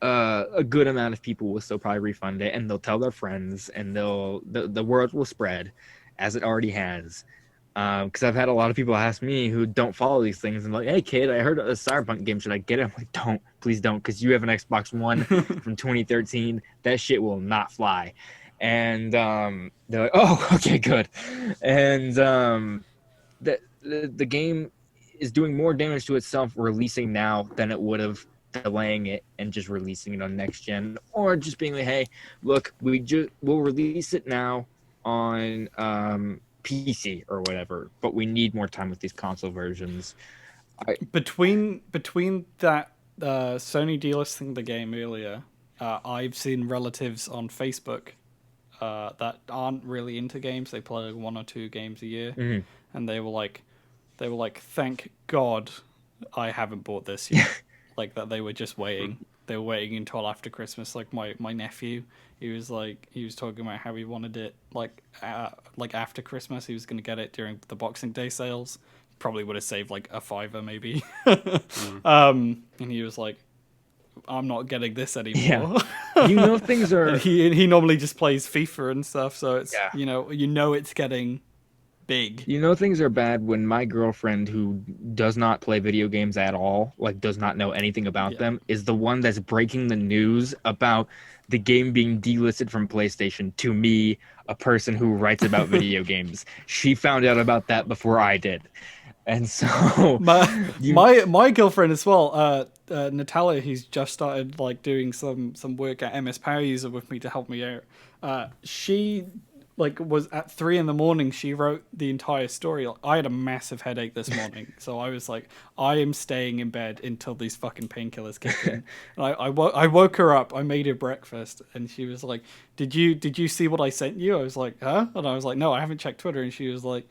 a good amount of people will still probably refund it, and they'll tell their friends, and the word will spread, as it already has. Because I've had a lot of people ask me who don't follow these things and like, hey kid, I heard a Cyberpunk game, should I get it? I'm like, please don't, because you have an Xbox One from 2013. That shit will not fly. And they're like, oh, okay, good. And the game is doing more damage to itself releasing now than it would have delaying it and just releasing it on next gen, or just being like, hey, look, we'll release it now on PC or whatever, but we need more time with these console versions. Between that Sony delisting the game earlier, I've seen relatives on Facebook that aren't really into games. They play like 1 or 2 games a year, and they were like, thank God I haven't bought this yet. Like that, they were just waiting. They were waiting until after Christmas. Like my nephew, he was talking about how he wanted it like after Christmas. He was going to get it during the Boxing Day sales. Probably would have saved like a $5 maybe. And he was like, I'm not getting this anymore. Yeah. Things are. And he normally just plays FIFA and stuff, so it's it's getting big. Things are bad when my girlfriend, who does not play video games at all, like does not know anything about them, is the one that's breaking the news about the game being delisted from PlayStation to me, a person who writes about video games. She found out about that before I did. And so my girlfriend as well, Natalia, who's just started like doing some work at MSPoweruser with me to help me out. She was at 3 a.m. She wrote the entire story. I had a massive headache this morning, so I was like, I am staying in bed until these fucking painkillers kick in. And I woke her up. I made her breakfast, and she was like, "Did you see what I sent you?" I was like, "Huh?" And I was like, "No, I haven't checked Twitter." And she was like,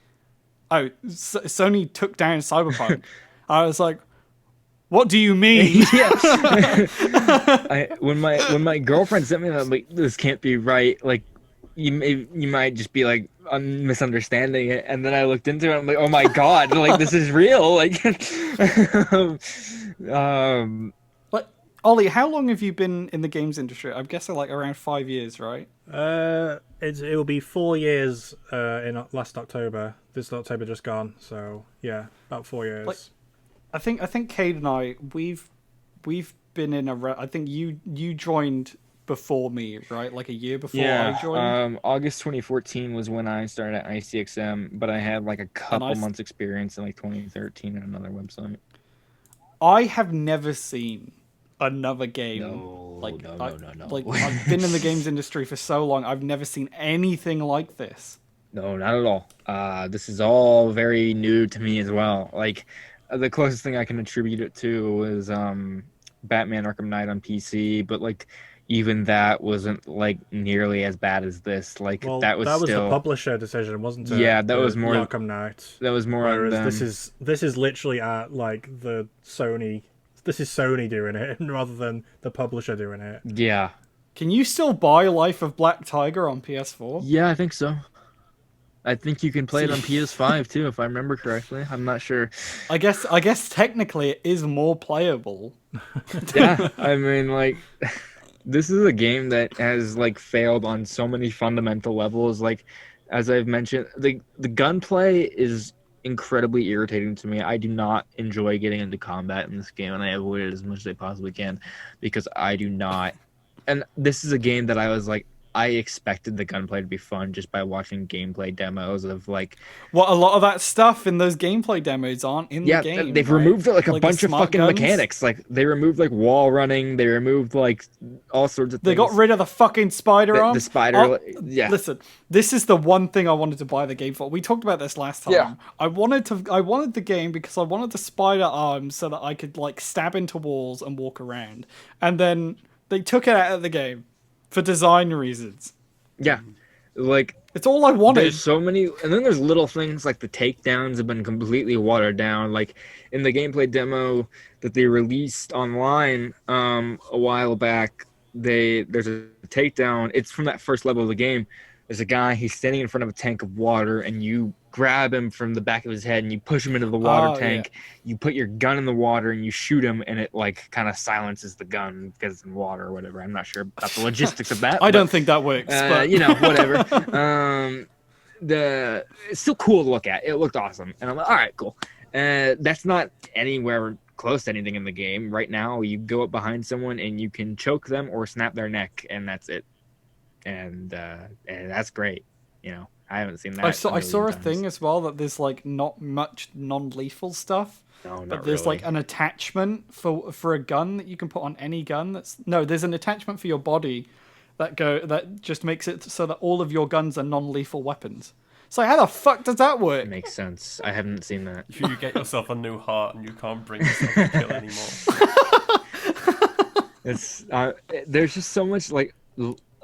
"Oh, Sony took down Cyberpunk." I was like, "What do you mean?" When my girlfriend sent me that, I'm like, this can't be right. Like, you might just be like misunderstanding it, and then I looked into it. I'm like, oh my god, like this is real. Like, But Ollie, how long have you been in the games industry? I'm guessing like around 5 years, right? It will be 4 years in last October. This October just gone, so yeah, about 4 years. Like, I think Cade and I we've been in I think you joined before me, right? Like a year before I joined. August 2014 was when I started at ICXM, but I had like a couple months experience in like 2013 in another website. I have never seen another game. No. Like I've been in the games industry for so long. I've never seen anything like this. No, not at all. This is all very new to me as well. Like the closest thing I can attribute it to was Batman Arkham Knight on PC, but like even that wasn't like nearly as bad as this. Like that was still the publisher decision, wasn't it? Yeah, that was more Arkham Knight. That was more. Whereas this is literally like the Sony. This is Sony doing it rather than the publisher doing it. Yeah. Can you still buy Life of Black Tiger on PS4? Yeah, I think so. I think you can play it on PS5 too, if I remember correctly. I'm not sure. I guess technically it is more playable. Yeah, I mean, like, this is a game that has like failed on so many fundamental levels. Like, as I've mentioned, the gunplay is incredibly irritating to me. I do not enjoy getting into combat in this game, and I avoid it as much as I possibly can because I do not. And this is a game that I was like, I expected the gunplay to be fun just by watching gameplay demos of like. What a lot of that stuff in those gameplay demos aren't in the game. They've right? removed like a like bunch of fucking guns. mechanics. Like they removed like wall running. They removed like all sorts of things. They got rid of the fucking spider arm. The spider. Yeah. Listen, this is the one thing I wanted to buy the game for. We talked about this last time. Yeah. I wanted the game because I wanted the spider arms so that I could like stab into walls and walk around. And then they took it out of the game for design reasons. Yeah. Like it's all I wanted. There's so many, and then there's little things like the takedowns have been completely watered down. Like in the gameplay demo that they released online a while back, there's a takedown. It's from that first level of the game. There's a guy, he's standing in front of a tank of water, and you grab him from the back of his head and you push him into the water tank. Yeah. You put your gun in the water and you shoot him, and it like kind of silences the gun because it's in water or whatever. I'm not sure about the logistics of that. Don't think that works, but you know, whatever. It's still cool to look at. It looked awesome, and I'm like, all right, cool. That's not anywhere close to anything in the game right now. You go up behind someone and you can choke them or snap their neck, and that's it. And that's great. You know, I haven't seen that. I saw a thing as well that there's like not much non-lethal stuff. No, but there's really. Like an attachment for a gun that you can put on any gun. There's an attachment for your body that just makes it so that all of your guns are non-lethal weapons. So how the fuck does that work? It makes sense. I haven't seen that. You get yourself a new heart and you can't bring yourself to kill anymore. It's there's just so much like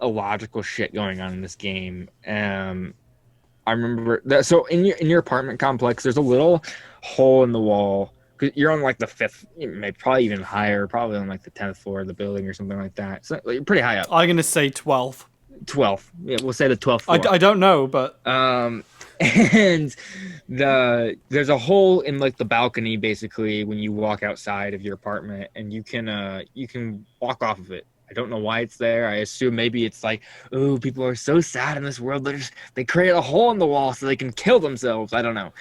illogical shit going on in this game. I remember that. So in your apartment complex, there's a little hole in the wall. You're on like the 5th, maybe probably even higher, probably on like the 10th floor of the building or something like that. So you're pretty high up. I'm gonna say 12th. 12th. Yeah, we'll say the 12th floor. I don't know, but and there's a hole in like the balcony basically when you walk outside of your apartment, and you can walk off of it. I don't know why it's there. I assume maybe it's like, oh, people are so sad in this world. They create a hole in the wall so they can kill themselves. I don't know.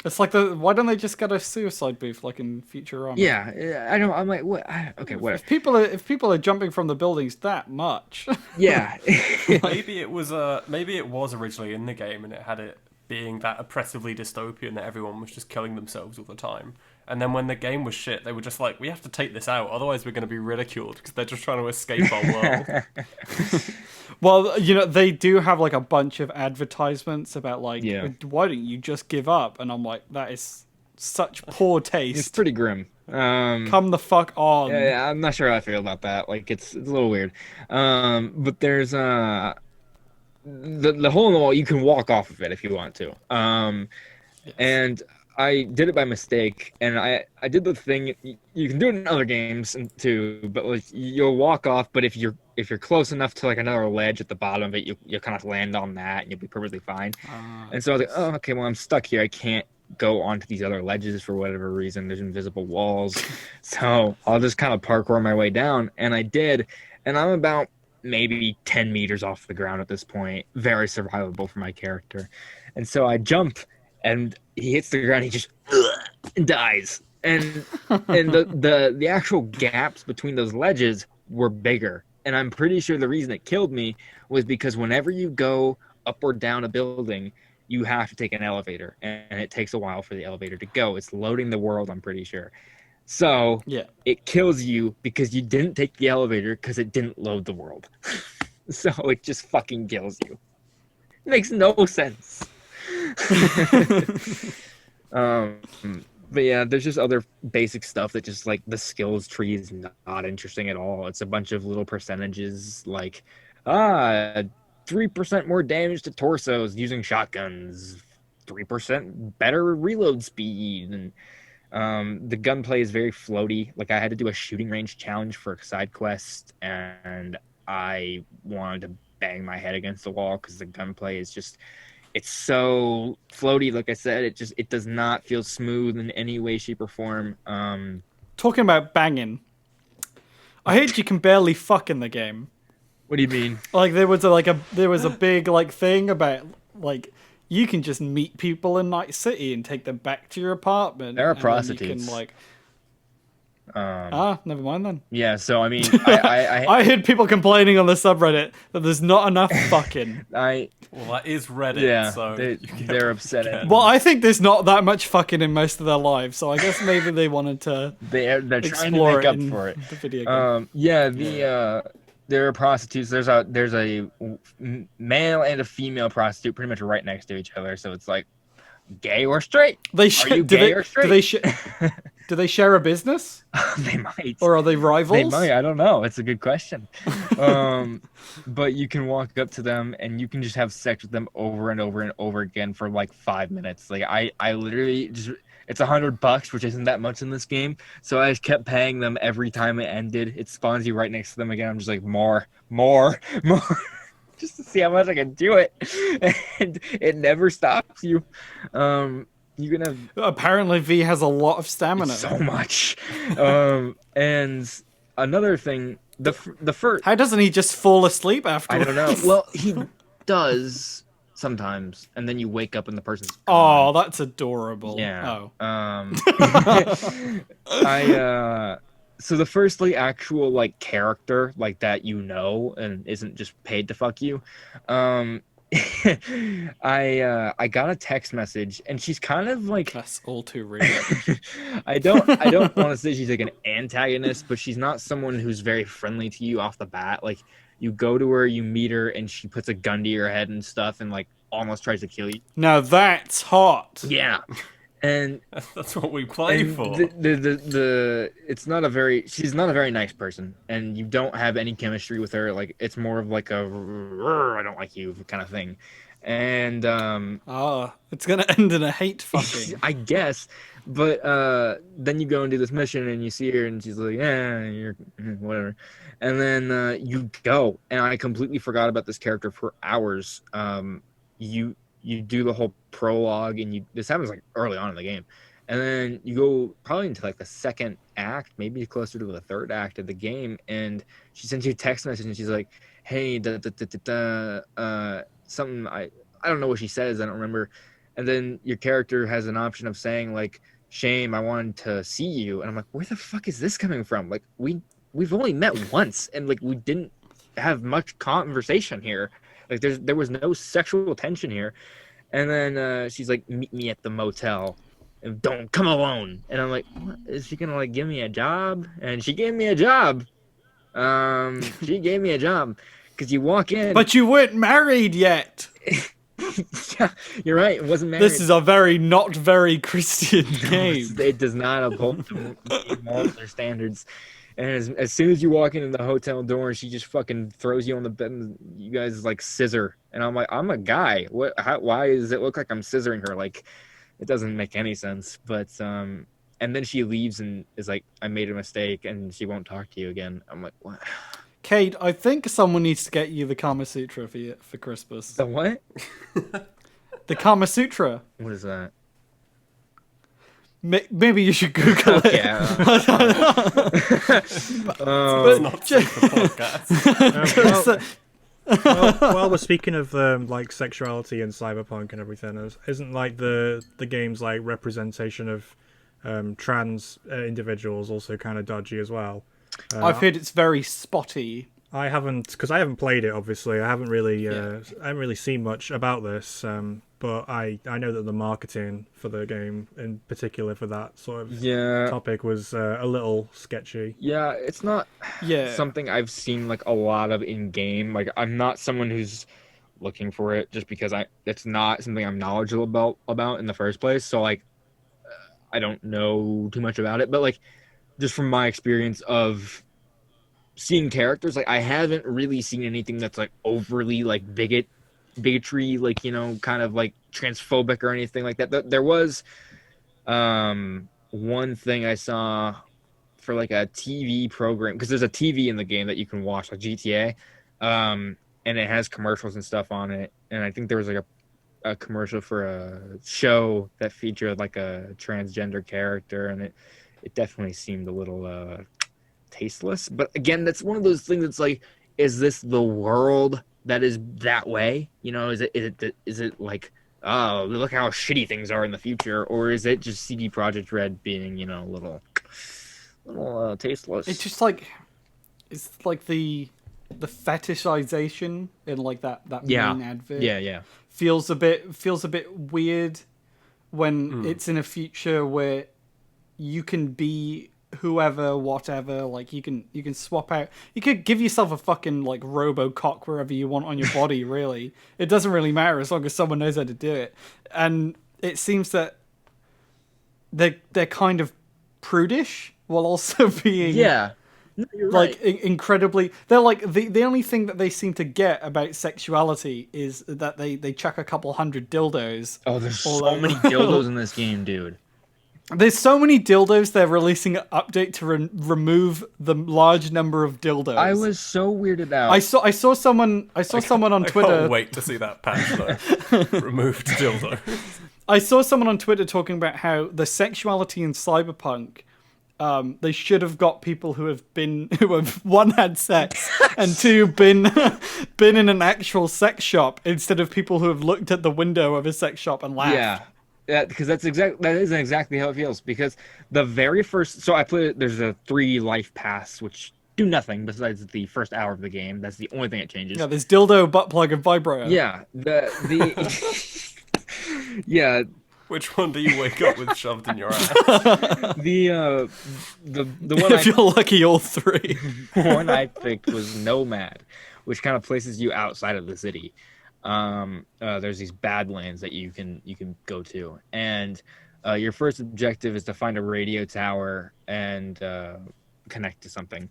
It's like why don't they just get a suicide booth like in Futurama? Yeah, I don't. I'm like, what? Okay, whatever. If people are jumping from the buildings that much, yeah. maybe it was originally in the game, and it had it being that oppressively dystopian that everyone was just killing themselves all the time. And then when the game was shit, they were just like, we have to take this out, otherwise we're going to be ridiculed because they're just trying to escape our world. Well, you know, they do have like a bunch of advertisements about like, why don't you just give up? And I'm like, that is such poor taste. It's pretty grim. Come the fuck on. Yeah, I'm not sure how I feel about that. Like, it's a little weird. But there's the hole in the wall, you can walk off of it if you want to. Yes. And I did it by mistake, and I did the thing. You can do it in other games too, but like you'll walk off. But if you're close enough to like another ledge at the bottom of it, you'll kind of land on that, and you'll be perfectly fine. And so I was like, oh, okay, well I'm stuck here. I can't go onto these other ledges for whatever reason. There's invisible walls, so I'll just kind of parkour my way down, and I did, and I'm about maybe 10 meters off the ground at this point. Very survivable for my character, and so I jump. And he hits the ground, he just dies. And the actual gaps between those ledges were bigger. And I'm pretty sure the reason it killed me was because whenever you go up or down a building, you have to take an elevator. And it takes a while for the elevator to go. It's loading the world, I'm pretty sure. So it kills you because you didn't take the elevator because it didn't load the world. So it just fucking kills you. It makes no sense. But yeah, there's just other basic stuff that just like the skills tree is not interesting at all. It's a bunch of little percentages like 3% more damage to torsos using shotguns, 3% better reload speed, and the gunplay is very floaty. Like I had to do a shooting range challenge for a side quest, and I wanted to bang my head against the wall because the gunplay is just, it's so floaty. Like I said, it does not feel smooth in any way, shape, or form. Talking about banging, I heard you can barely fuck in the game. What do you mean? Like there was a big like thing about like you can just meet people in Night City and take them back to your apartment. There are prostitutes. You can, like, Never mind then. Yeah, so I mean, I I heard people complaining on the subreddit that there's not enough fucking. Well, that is Reddit, yeah, so they're upset. Well, I think there's not that much fucking in most of their lives, so I guess maybe they wanted to. They're trying to explore make it up in for it. the video game. There are prostitutes. There's a male and a female prostitute pretty much right next to each other, so it's like gay or straight. Are you gay or straight? Do they share a business? They might. Or are they rivals? They might. I don't know. It's a good question. But you can walk up to them and you can just have sex with them over and over and over again for like 5 minutes. Like I literally just, it's $100, which isn't that much in this game. So I just kept paying them every time it ended. It spawns you right next to them again. I'm just like, more. Just to see how much I can do it. And it never stops you. You can have. Apparently, V has a lot of stamina. So much. And another thing, the first. How doesn't he just fall asleep afterwards? I don't know. Well, he does sometimes, and then you wake up and the person's gone. Oh, that's adorable. Yeah. Oh. So the first like actual like character like that and isn't just paid to fuck you, I got a text message and she's kind of like, that's all too real. I don't want to say she's like an antagonist, but she's not someone who's very friendly to you off the bat. Like you go to her, you meet her, and she puts a gun to your head and stuff and like almost tries to kill you. Now that's hot. Yeah. And that's what we play for. She's not a very nice person, and you don't have any chemistry with her. Like it's more of like a I don't like you kind of thing. And it's gonna end in a hate fucking. I guess. But then you go and do this mission and you see her and she's like, yeah, you're whatever. And then you go, and I completely forgot about this character for hours. You do the whole prologue, and this happens like early on in the game, and then you go probably into like the second act, maybe closer to the third act of the game, and she sends you a text message and she's like, hey, something, I don't know what she says, I don't remember. And then your character has an option of saying like, shame, I wanted to see you. And I'm like, where the fuck is this coming from? Like we've only met once, and like we didn't have much conversation here. Like there was no sexual tension here. And then she's like, meet me at the motel and don't come alone. And I'm like, what? Is she gonna like give me a job? And she gave me a job. She gave me a job because you walk in. But you weren't married yet. Yeah, you're right. It wasn't married. This is a not very Christian game. It does not uphold morals or standards. And as soon as you walk into the hotel door, she just fucking throws you on the bed, and you guys like scissor. And I'm like, I'm a guy. Why does it look like I'm scissoring her? Like, it doesn't make any sense. But and then she leaves and is like, I made a mistake, and she won't talk to you again. I'm like, what? Cade, I think someone needs to get you the Kama Sutra for Christmas. The what? The Kama Sutra. What is that? Maybe you should Google it. Yeah. But not safe for podcasts. While we're speaking of like sexuality and cyberpunk and everything, isn't like the game's like representation of trans individuals also kind of dodgy as well? I've heard it's very spotty. I haven't played it. Obviously, I haven't really seen much about this. But I know that the marketing for the game, in particular for that sort of topic, was a little sketchy. Yeah, it's not something I've seen like a lot of in game. Like I'm not someone who's looking for it just because it's not something I'm knowledgeable about in the first place. So like I don't know too much about it. But like just from my experience of seeing characters, like I haven't really seen anything that's like overly like bigotry, like, you know, kind of like transphobic or anything like that. There was one thing I saw for like a TV program, because there's a TV in the game that you can watch, like GTA, and it has commercials and stuff on it. And I think there was like a commercial for a show that featured like a transgender character, and it definitely seemed a little tasteless. But again, that's one of those things that's like, is this the world that is that way? You know, is it like, oh, look how shitty things are in the future, or is it just CD Projekt RED being, you know, a little tasteless. It's just like it's like the fetishization in like that main advert. Yeah. Feels a bit weird when it's in a future where you can be whoever, whatever. Like you can swap out. You could give yourself a fucking like RoboCop wherever you want on your body. Really, it doesn't really matter as long as someone knows how to do it. And it seems that they're kind of prudish while also being No, you're like right. incredibly. They're like the only thing that they seem to get about sexuality is that they chuck a couple hundred dildos. Oh, there's so many dildos in this game, dude. There's so many dildos. They're releasing an update to remove the large number of dildos. I was so weirded out. I saw someone on Twitter. I can't wait to see that patch though. Removed dildo. I saw someone on Twitter talking about how the sexuality in Cyberpunk. They should have got people who have one had sex and two been in an actual sex shop instead of people who have looked at the window of a sex shop and laughed. Yeah, because that isn't exactly how it feels. Because the very first, so I played. There's a 3 life paths which do nothing besides the first hour of the game. That's the only thing that changes. Yeah, there's dildo, butt plug, and vibrator. Yeah, yeah. Which one do you wake up with shoved in your ass? The one If you're lucky, all 3. one I picked was Nomad, which kind of places you outside of the city. There's these badlands that you can go to, and your first objective is to find a radio tower and connect to something.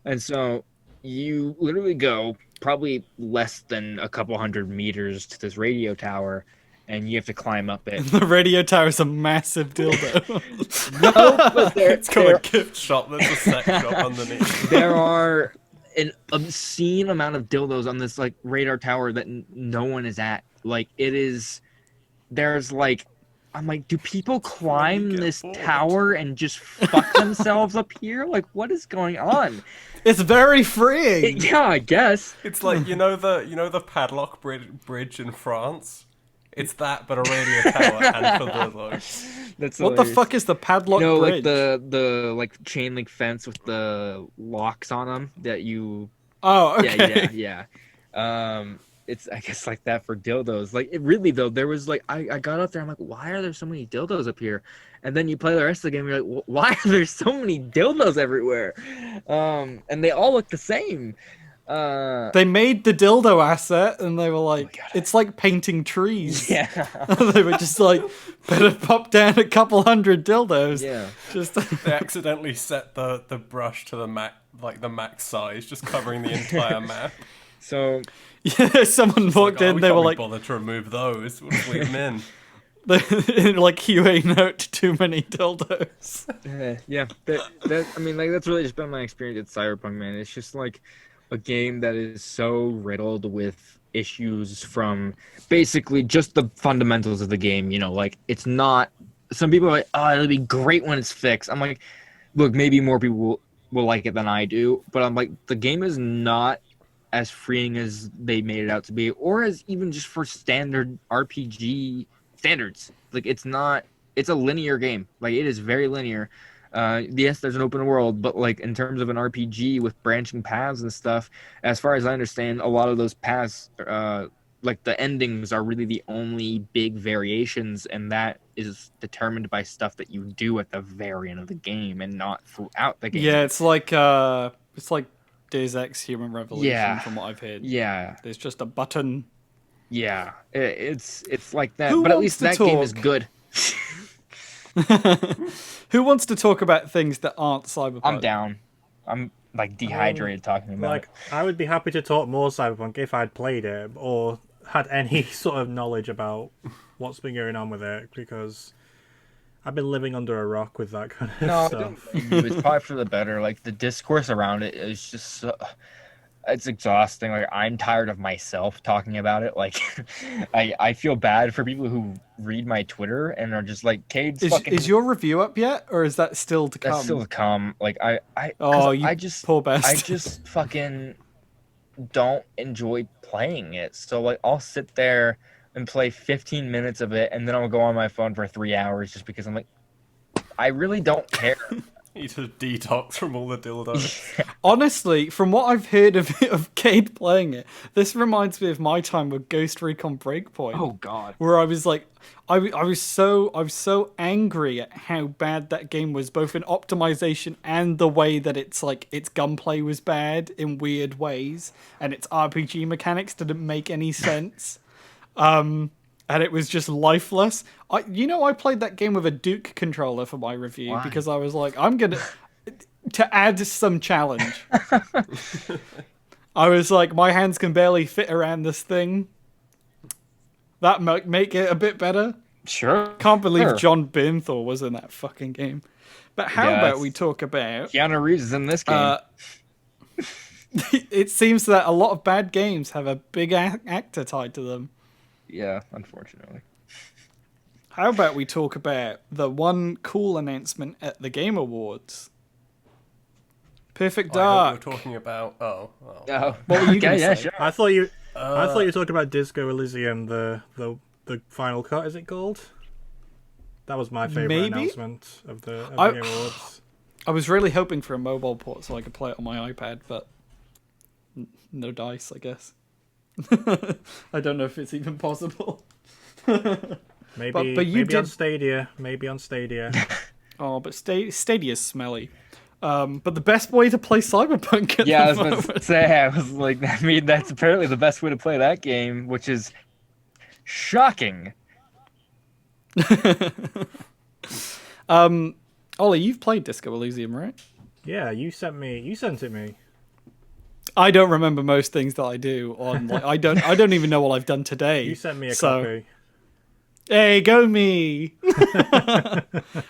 And so you literally go probably less than a couple hundred meters to this radio tower, and you have to climb up it. The radio tower is a massive dildo. No, but it's got a gift shop that's a sex shop underneath. There are an obscene amount of dildos on this like radar tower that no one is at. Like it is, there's like, I'm like, do people climb this tower and just fuck themselves up here? Like, what is going on? It's very freeing. Yeah, I guess. It's like you know the padlock bridge in France. It's that, but a radio tower and for dildos. That's what hilarious. The fuck is the padlock bridge? Like the like chain link fence with the locks on them that you. Oh, okay. Yeah. It's I guess like that for dildos. Like it really though, there was like I got up there. I'm like, why are there so many dildos up here? And then you play the rest of the game. You're like, why are there so many dildos everywhere? And they all look the same. They made the dildo asset, and they were like, it's like painting trees. Yeah. They were just like, better pop down a couple hundred dildos. Yeah. Just they accidentally set the brush to the max size, just covering the entire map. So yeah, someone walked in. They were like, bother to remove those. We'll just leave them in. Like QA note, too many dildos. Yeah. I mean, like that's really just been my experience at Cyberpunk, man. It's just like a game that is so riddled with issues from basically just the fundamentals of the game. You know, like it's not. Some people are like, "Oh, it'll be great when it's fixed." I'm like, look, maybe more people will like it than I do, but I'm like, the game is not as freeing as they made it out to be, or as even just for standard RPG standards. Like it's not. It's a linear game. Like it is very linear. Yes, there's an open world, but like in terms of an RPG with branching paths and stuff, as far as I understand, a lot of those paths, like the endings are really the only big variations, and that is determined by stuff that you do at the very end of the game and not throughout the game. Yeah, it's like Deus Ex Human Revolution from what I've heard. Yeah. There's just a button. Yeah, it's like that, Who but at wants least to that talk? game is good. Who wants to talk about things that aren't Cyberpunk? I'm down. I'm like dehydrated talking about it. I would be happy to talk more Cyberpunk if I'd played it or had any sort of knowledge about what's been going on with it, because I've been living under a rock with that kind of stuff. It's probably for the better. Like the discourse around it is just so, it's exhausting. Like I'm tired of myself talking about it. Like I feel bad for people who read my Twitter and are just like, Cade's is your review up yet, or is that still to come? That's still to come. Like I just poor bastard. I just fucking don't enjoy playing it. So like I'll sit there and play 15 minutes of it, and then I'll go on my phone for 3 hours just because I'm like, I really don't care. You just detox from all the dildos. Honestly, from what I've heard of Cade playing it, this reminds me of my time with Ghost Recon Breakpoint. Oh God. Where I was like, I was so angry at how bad that game was, both in optimization and the way that its gunplay was bad in weird ways, and its RPG mechanics didn't make any sense. And it was just lifeless. I played that game with a Duke controller for my review. Why? Because I was like, I'm gonna to add some challenge. I was like, my hands can barely fit around this thing. That might make it a bit better. Sure. Can't believe John Bernthal was in that fucking game. But how about we talk about Keanu Reeves is in this game. It seems that a lot of bad games have a big actor tied to them. Yeah, unfortunately. How about we talk about the one cool announcement at the Game Awards? Perfect Dark. I hope we're talking about. Oh. What were you gonna say? Sure. I thought you were talking about Disco Elysium, the final cut. Is it called? That was my favorite announcement of the Game Awards. I was really hoping for a mobile port so I could play it on my iPad, but no dice, I guess. I don't know if it's even possible. Maybe on Stadia. Maybe on Stadia. Oh, but Stadia's smelly. But the best way to play Cyberpunk I was about to say, I was like, that's apparently the best way to play that game, which is shocking. Ollie, you've played Disco Elysium, right? Yeah, you sent it me. I don't remember most things that I do on. I don't even know what I've done today. You sent me a copy. Hey, go me!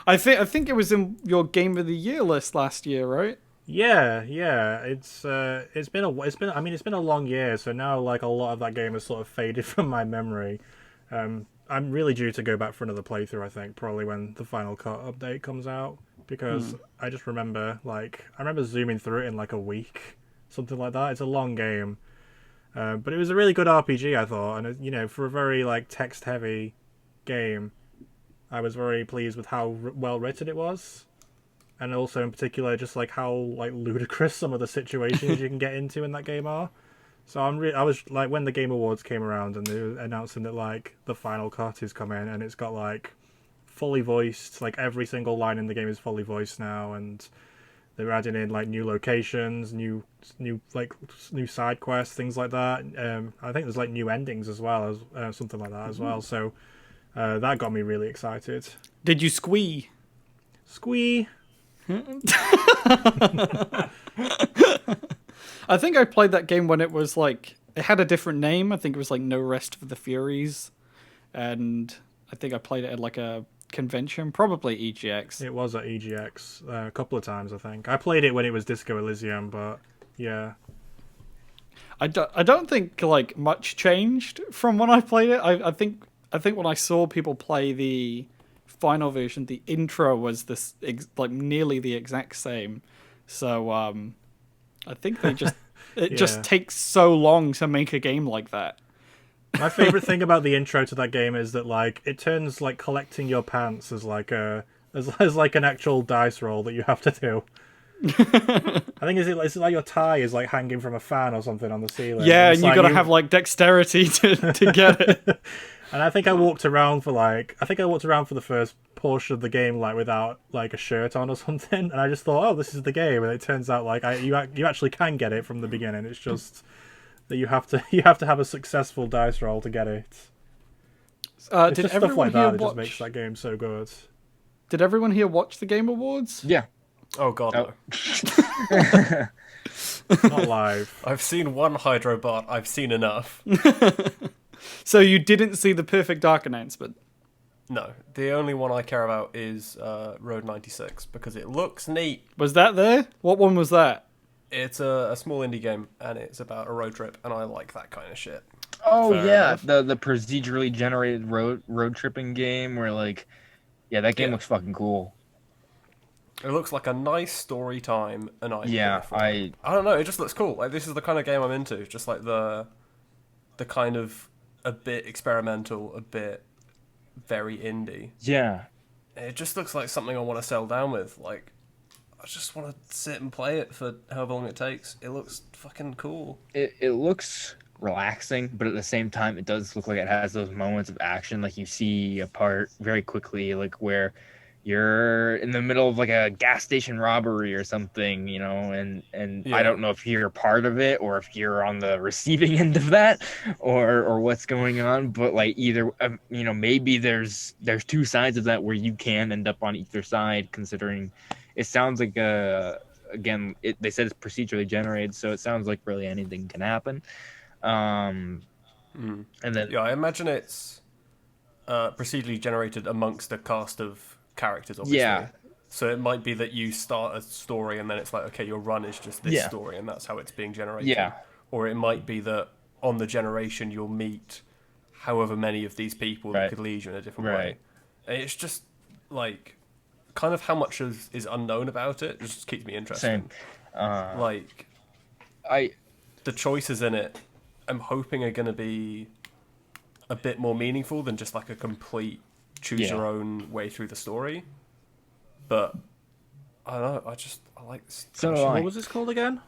I think it was in your Game of the Year list last year, right? Yeah. It's been a long year, so now like a lot of that game has sort of faded from my memory. I'm really due to go back for another playthrough. I think probably when the Final Cut update comes out, because I just remember zooming through it in like a week. Something like that. It's a long game, but it was a really good RPG, I thought, and for a very like text-heavy game, I was very pleased with how well written it was, and also in particular just like how like ludicrous some of the situations you can get into in that game are. So I was like, when the Game Awards came around and they were announcing that like the Final Cut is coming and it's got like fully voiced, like every single line in the game is fully voiced now, and they're adding in like new locations, new side quests, things like that. I think there's like new endings as well as something like that as well. So that got me really excited. Did you squee? Squee. I think I played that game when it was like it had a different name. I think it was like No Rest for the Furies, and I think I played it at like a convention, probably EGX. It was at EGX a couple of times, I think. I played it when it was Disco Elysium, but yeah. I don't think like much changed from when I played it. I think when I saw people play the final version, the intro was this like nearly the exact same. So I think they just just takes so long to make a game like that. My favorite thing about the intro to that game is that like it turns like collecting your pants as like as like an actual dice roll that you have to do. I think is it like your tie is like hanging from a fan or something on the ceiling. Yeah, and you got to have like dexterity to get it. And I think I walked around for the first portion of the game like without like a shirt on or something, and I just thought, oh, this is the game, and it turns out like you actually can get it from the beginning. It's just that you have to have a successful dice roll to get it. It's did just stuff like that that just makes that game so good. Did everyone here watch the Game Awards? Yeah. Oh god, no. Not live. I've seen one Hydrobot. I've seen enough. So you didn't see the Perfect Dark announcement? No. The only one I care about is Road 96 because it looks neat. Was that there? What one was that? It's a small indie game, and it's about a road trip, and I like that kind of shit. Oh, fair enough. The procedurally generated road tripping game where, like, yeah, that game looks fucking cool. It looks like a nice story time, and I don't know, it just looks cool. Like, this is the kind of game I'm into, just like the kind of a bit experimental, a bit very indie. Yeah. It just looks like something I want to settle down with. Like, I just want to sit and play it for however long it takes. It looks fucking cool. It looks relaxing, but at the same time, it does look like it has those moments of action. Like you see a part very quickly, like where you're in the middle of like a gas station robbery or something, you know, and I don't know if you're a part of it or if you're on the receiving end of that or what's going on, but like either, you know, maybe there's two sides of that where you can end up on either side, considering it sounds like again, they said it's procedurally generated, so it sounds like really anything can happen. And then I imagine it's procedurally generated amongst a cast of characters, obviously. Yeah. So it might be that you start a story and then it's like, okay, your run is just this story and that's how it's being generated. Yeah. Or it might be that on the generation you'll meet however many of these people that could lead you in a different way. And it's just like kind of how much is unknown about it. It just keeps me interested. Same. The choices in it, I'm hoping are going to be a bit more meaningful than just like a complete choose your own way through the story. But I don't know, I like this. So what was this called again?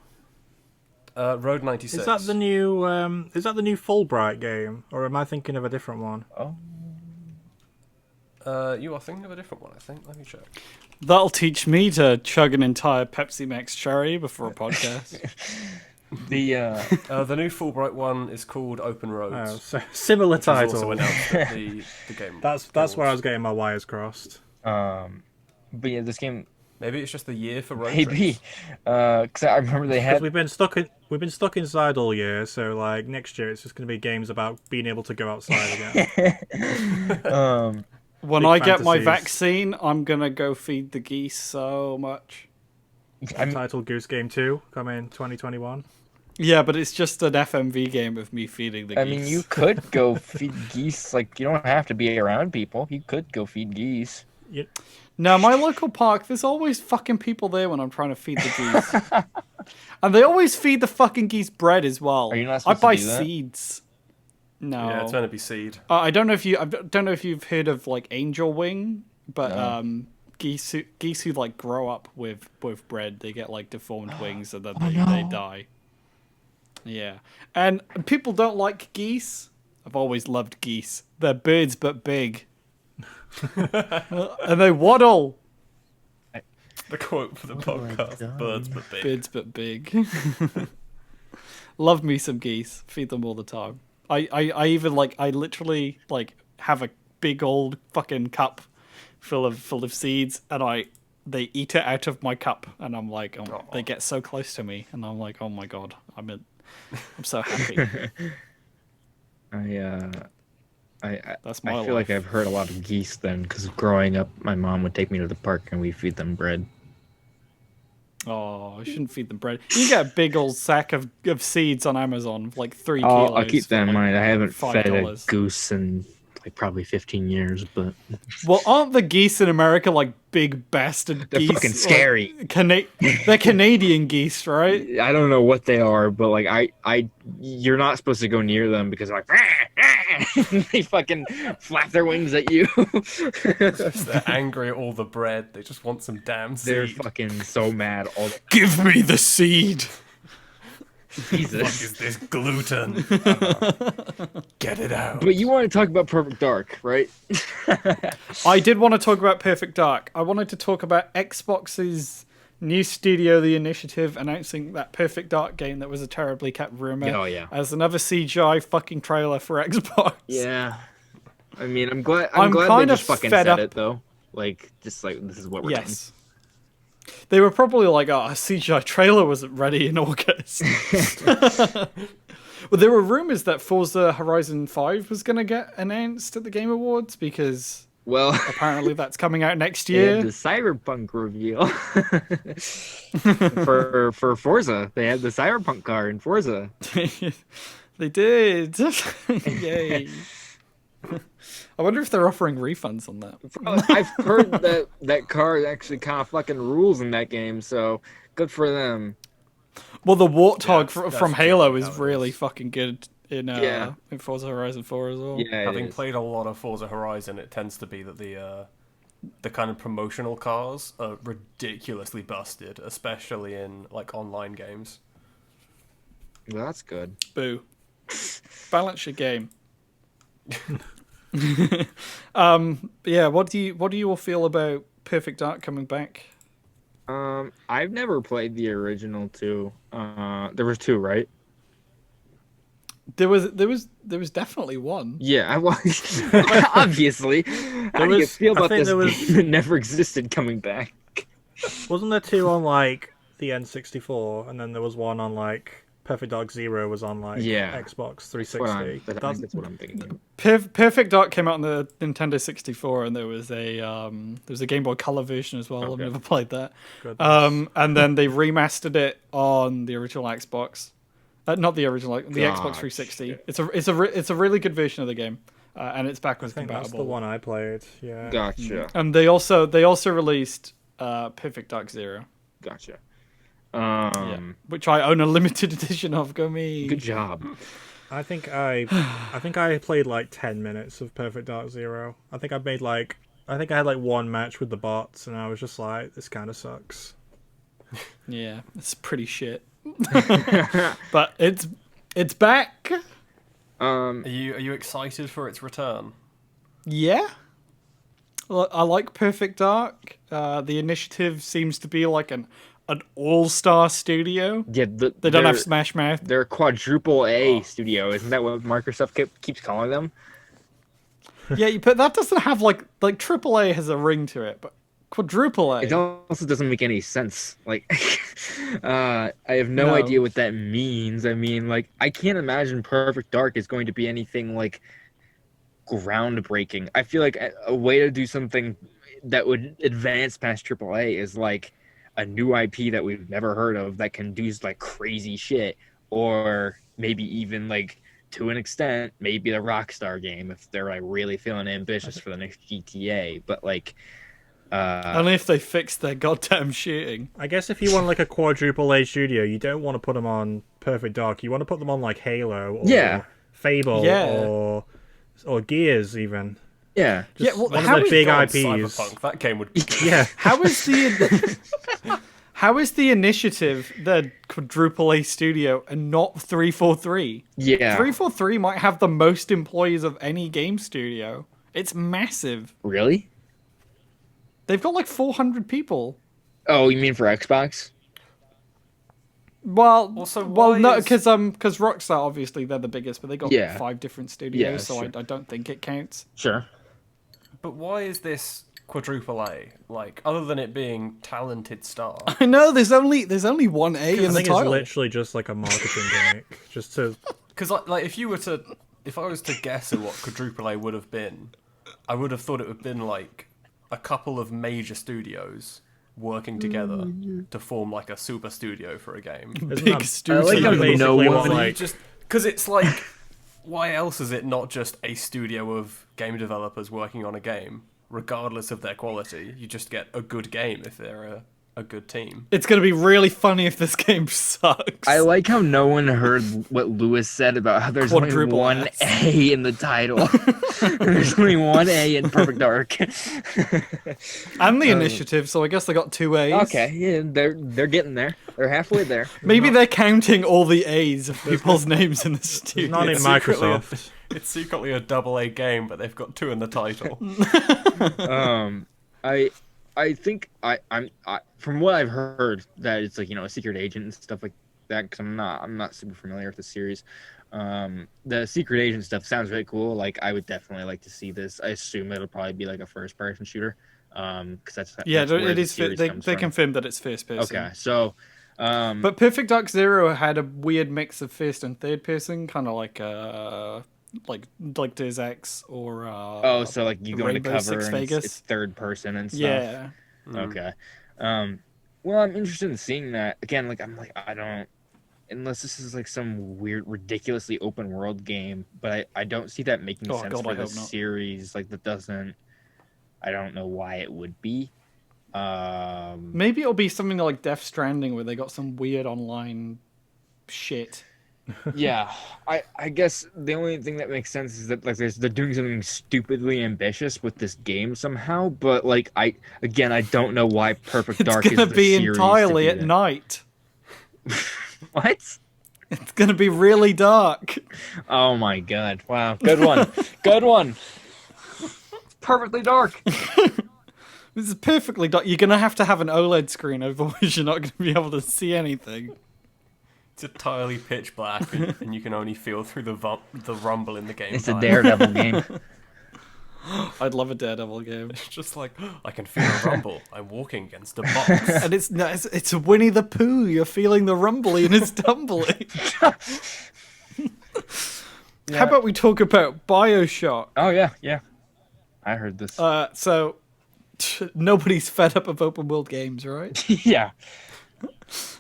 Road 96. Is that the new Fulbright game, or am I thinking of a different one? You are thinking of a different one, I think. Let me check. That'll teach me to chug an entire Pepsi Max cherry before a podcast. The new Fulbright one is called Open Roads. Oh, so similar title. Also announced at the game. That's where I was getting my wires crossed. But yeah, this game. Maybe it's just the year for road Maybe, because I remember they had. We've been stuck inside all year, so like next year it's just going to be games about being able to go outside again. When I get my vaccine, I'm gonna go feed the geese so much. Untitled Goose Game 2 coming 2021. Yeah, but it's just an FMV game of me feeding the geese. I mean, you could go feed geese. Like, you don't have to be around people. You could go feed geese. No, my local park, there's always fucking people there when I'm trying to feed the geese. And they always feed the fucking geese bread as well. Are you not supposed I buy to do that? Seeds. No. Yeah, it's meant to be seed. I don't know if you've heard of like angel wing, but geese who like grow up with bread, they get like deformed wings and then they die. Yeah. And people don't like geese. I've always loved geese. They're birds but big. And they waddle. The quote for the podcast: "Birds but big." Birds but big. Love me some geese. Feed them all the time. I even I literally have a big old fucking cup full of seeds, and they eat it out of my cup, and I'm like, they get so close to me, and I'm like, oh my god, I'm so happy. That's my I feel life. like I've heard a lot of geese then, because growing up, my mom would take me to the park and we feed them bread. Oh, I shouldn't feed them bread. You can get a big old sack of seeds on Amazon, like 3 kilos. I'll keep that in mind. I haven't fed a $5. goose in probably 15 years, but well, aren't the geese in America like big bastard they're geese? fucking scary. They're Canadian geese, right? I don't know what they are, but you're not supposed to go near them because they're they fucking flap their wings at you. They're angry at all the bread. They just want some damn seed. They're fucking so mad. Give me the seed. Jesus. What is this gluten? Get it out. But you want to talk about Perfect Dark, right? I did want to talk about Perfect Dark. I wanted to talk about Xbox's new studio, The Initiative, announcing that Perfect Dark game that was a terribly kept rumor as another CGI fucking trailer for Xbox. Yeah. I mean, I'm glad kind they of just fucking fed said up. it, though. This is what we're doing. They were probably like, a CGI trailer wasn't ready in August. Well, there were rumors that Forza Horizon 5 was going to get announced at the Game Awards because apparently that's coming out next year. The Cyberpunk reveal for Forza. They had the Cyberpunk car in Forza. They did. Yay. I wonder if they're offering refunds on that. I've heard that car actually kind of fucking rules in that game, so good for them. Well, the Warthog from Halo is really fucking good in Forza Horizon 4 as well. Yeah, having played a lot of Forza Horizon, it tends to be that the kind of promotional cars are ridiculously busted, especially in like online games. Well, that's good. Boo. Balance your game. Yeah, what do you all feel about Perfect Dark coming back? I've never played the original two. There was two, right? There was definitely one. Yeah, was obviously. How do you feel about this game that never existed coming back? Wasn't there two on like the N64, and then there was one on like Perfect Dark Zero was on like Xbox 360. That's what I'm thinking. Perfect Dark came out on the Nintendo 64, and there was a Game Boy Color version as well. Okay. I've never played that. And then they remastered it on the original Xbox. Not the original, the Xbox 360. It's a really good version of the game, and it's backwards compatible. That's the one I played. Yeah. Gotcha. And they also released Perfect Dark Zero. Gotcha. Which I own a limited edition of. Go me. Good job. I think I played like 10 minutes of Perfect Dark Zero. I think I had like one match with the bots, and I was just like, this kind of sucks. Yeah, it's pretty shit. But it's back. Are you excited for its return? Yeah. Well, I like Perfect Dark. The initiative seems to be like an all-star studio. Yeah, they don't have Smash Mouth. They're a quadruple A studio. Isn't that what Microsoft keeps calling them? Yeah, but that doesn't have like AAA has a ring to it, but quadruple A. It also doesn't make any sense. Like, I have no idea what that means. I mean, like, I can't imagine Perfect Dark is going to be anything like groundbreaking. I feel like a way to do something that would advance past AAA is like a new IP that we've never heard of that can do like crazy shit, or maybe even like to an extent, maybe a Rockstar game if they're like really feeling ambitious for the next GTA. But like, only if they fix their goddamn shooting. I guess if you want like a quadruple A studio, you don't want to put them on Perfect Dark. You want to put them on like Halo or Fable or Gears even. Yeah. Just one of the big IPs. Cyberpunk, that game would be good. Yeah. How is the initiative the quadruple A studio and not 343? Yeah. 343 might have the most employees of any game studio. It's massive. Really? They've got like 400 people. Oh, you mean for Xbox? No, because Rockstar obviously they're the biggest, but they got 5 different studios, so I don't think it counts. Sure. But why is this quadruple A? Like, other than it being talented staff. I know there's only one A in the title. I think it's literally just like a marketing gimmick, just to. Because like if I was to guess at what quadruple A would have been, I would have thought it would have been like a couple of major studios working together to form like a super studio for a game. Big studio. I like how basically like just because it's like, why else is it not just a studio of game developers working on a game, regardless of their quality? You just get a good game if they're a good team. It's going to be really funny if this game sucks. I like how no one heard what Lewis said about how there's only one A in the title. There's only one A in Perfect Dark. And the initiative, so I guess they got 2 A's. Okay, yeah, they're getting there. They're halfway there. Maybe they're counting all the A's of people's names in the studio. Not in Microsoft. It's secretly a double A game, but they've got 2 in the title. I think I'm from what I've heard that it's like, you know, a secret agent and stuff like that, because I'm not super familiar with the series. The secret agent stuff sounds really cool. Like, I would definitely like to see this. I assume it'll probably be like a first person shooter, because that's it is. They confirmed that it's first person. Okay, so but Perfect Dark Zero had a weird mix of first and third person, kind of like Deus Ex or so like you go into cover and it's third person and stuff. Yeah. Okay. Well, I'm interested in seeing that again. Like, I don't, unless this is like some weird, ridiculously open world game, but I don't see that making sense for the series. Like, that doesn't. I don't know why it would be. Maybe it'll be something like Death Stranding, where they got some weird online shit. Yeah, I guess the only thing that makes sense is that like they're doing something stupidly ambitious with this game somehow, but like I don't know why Perfect It's Dark is gonna the be series entirely to at do night. that. What? It's gonna be really dark. Oh my god! Wow, good one, good one. It's perfectly dark. This is perfectly dark. You're gonna have to have an OLED screen, otherwise you're not gonna be able to see anything. It's entirely pitch black, and you can only feel through the rumble in the game. It's a Daredevil game. I'd love a Daredevil game. It's just like, I can feel a rumble. I'm walking against a box. And it's Winnie the Pooh. You're feeling the rumbly and it's tumbling. Yeah. How about we talk about Bioshock? Oh yeah. I heard this. So nobody's fed up of open world games, right? Yeah.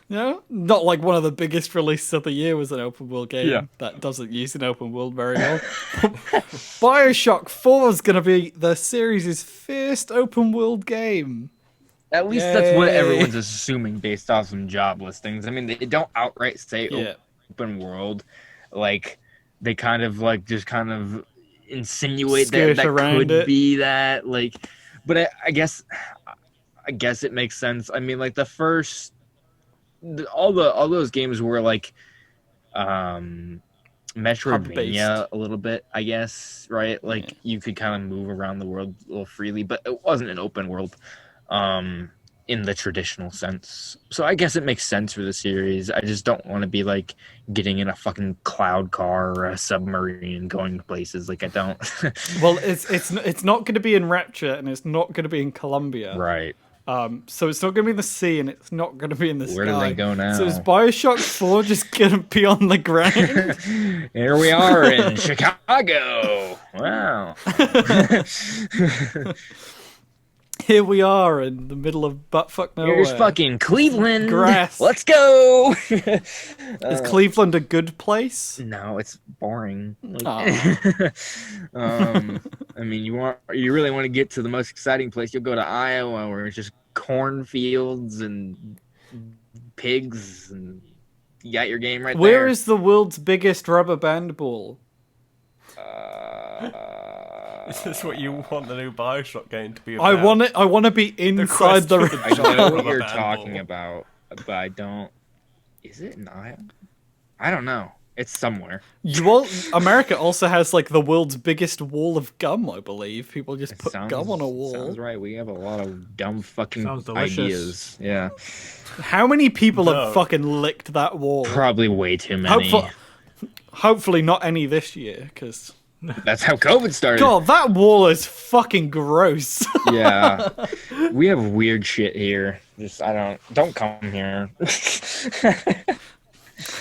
No, not like one of the biggest releases of the year was an open world game Yeah. that doesn't use an open world very well. Bioshock 4 is going to be the series' first open world game. At least that's what Yay. everyone's assuming based off some job listings. I mean, they don't outright say Yeah. open world. Like, they kind of just kind of insinuate Skirt that around could it. be that. Like, but I guess it makes sense. I mean, like all those games were like Metroidvania a little bit, I guess, right? Like you could kind of move around the world a little freely, but it wasn't an open world in the traditional sense. So I guess it makes sense for the series. I just don't want to be like getting in a fucking cloud car or a submarine going to places. Like I don't. Well, it's not going to be in Rapture and it's not going to be in Columbia. Right. So it's not going to be in the sea and it's not going to be in the sky. Where do they go now? So is Bioshock 4 just going to be on the ground? Here we are in Chicago. Wow. Here we are in the middle of buttfuck nowhere. Here's fucking Cleveland. Grass. Let's go. Is Cleveland a good place? No, it's boring. Aw. I mean, you really want to get to the most exciting place? You'll go to Iowa, where it's just cornfields and pigs, and you got your game right there. Where is the world's biggest rubber band ball? Is this what you want the new Bioshock game to be I about? want it. I want to be inside quest the. for the I know what Rubber you're band talking ball. about, but I don't. Is it in Iowa? I don't know. It's somewhere. America also has like the world's biggest wall of gum. I believe people just put gum on a wall. Sounds right. We have a lot of dumb fucking Sounds delicious. ideas. Yeah, How many people No. have fucking licked that wall? probably way too many. Hopefully not any this year, because That's how COVID started. God, that wall is fucking gross. Yeah, we have weird shit here. Just don't come here.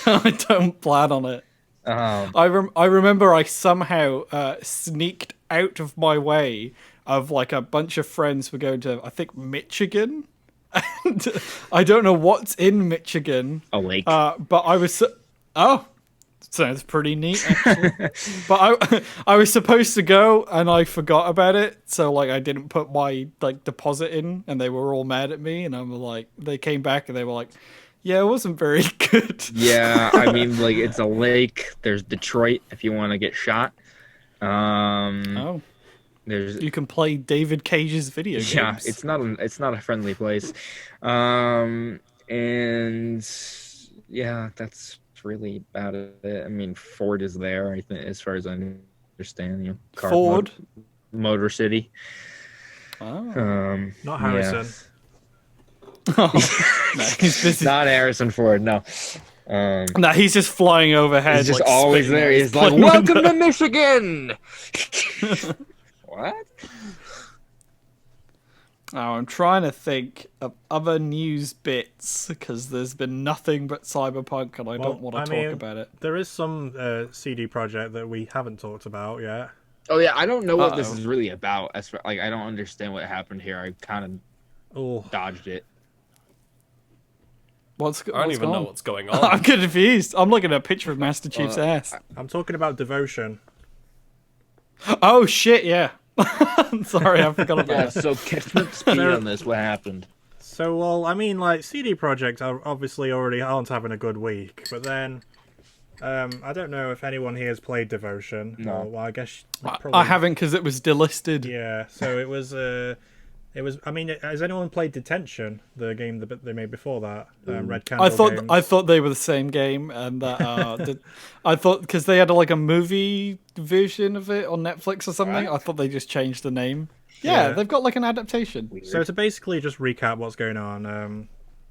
I don't plan on it. I remember I somehow sneaked out of my way of like a bunch of friends were going to, I think, Michigan. And I don't know what's in Michigan. A lake. But I was... Oh, sounds pretty neat, actually. But I was supposed to go, and I forgot about it. So, like, I didn't put my, like, deposit in, and they were all mad at me. And I was like... They came back, and they were like... Yeah, it wasn't very good. Yeah, I mean, like, it's a lake. There's Detroit if you want to get shot. Oh. There's You can play David Cage's video games. yeah, it's not a friendly place. And yeah, that's really about it. I mean, Ford is there, I think, as far as I understand. You know, Ford? Motor City. Oh. Not Harrison. Yeah. No, he's busy. Not Harrison Ford, no. No, he's just flying overhead. He's just like, always spitting there. at his He's like, plane "Welcome window." to Michigan." What? Oh, I'm trying to think of other news bits because there's been nothing but Cyberpunk, and I don't want to talk about it. There is some CD Projekt that we haven't talked about yet. Oh yeah, I don't know what this is really about. As far, like, I don't understand what happened here. I kind of dodged it. I don't even know what's going on. I'm confused. I'm looking at a picture of Master Chief's ass. I'm talking about Devotion. Oh shit! Yeah. Sorry, I forgot about Yeah, that. so catch me up to speed on this. What happened? So, well, I mean, like, CD Projekt are obviously already aren't having a good week, but then I don't know if anyone here has played Devotion. No. Well, I guess I haven't because it was delisted. Yeah, so it was. I mean, has anyone played Detention, the game that they made before that? Red Candle Games? I thought they were the same game, and that I thought because they had like a movie version of it on Netflix or something. What? I thought they just changed the name. Yeah, they've got like an adaptation. Weird. So to basically just recap what's going on,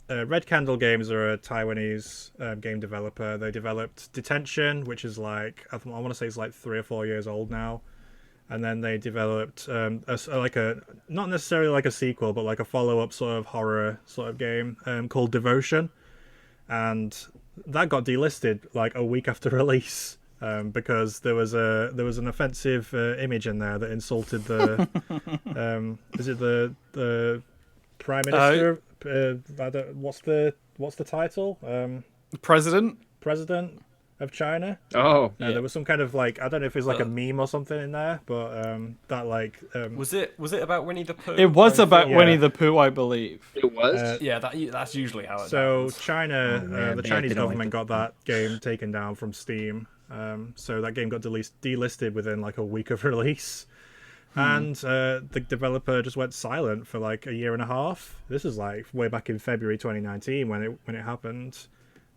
Red Candle Games are a Taiwanese game developer. They developed Detention, which is like I want to say it's like 3 or 4 years old now, and then they developed like a not necessarily like a sequel, but like a follow-up sort of horror sort of game called Devotion, and that got delisted like a week after release. Because there was an offensive image in there that insulted the is it the Prime Minister? What's the title? President of China. Oh, yeah. There was some kind of like I don't know if it's like a meme or something in there, but that like was it about Winnie the Pooh? It was about Winnie the Pooh, I believe. It was. Yeah, that's usually how it. So happens. China, the Chinese government got that game taken down from Steam. So that game got delisted within like a week of release, and the developer just went silent for like a year and a half. This is like way back in February 2019 when it happened.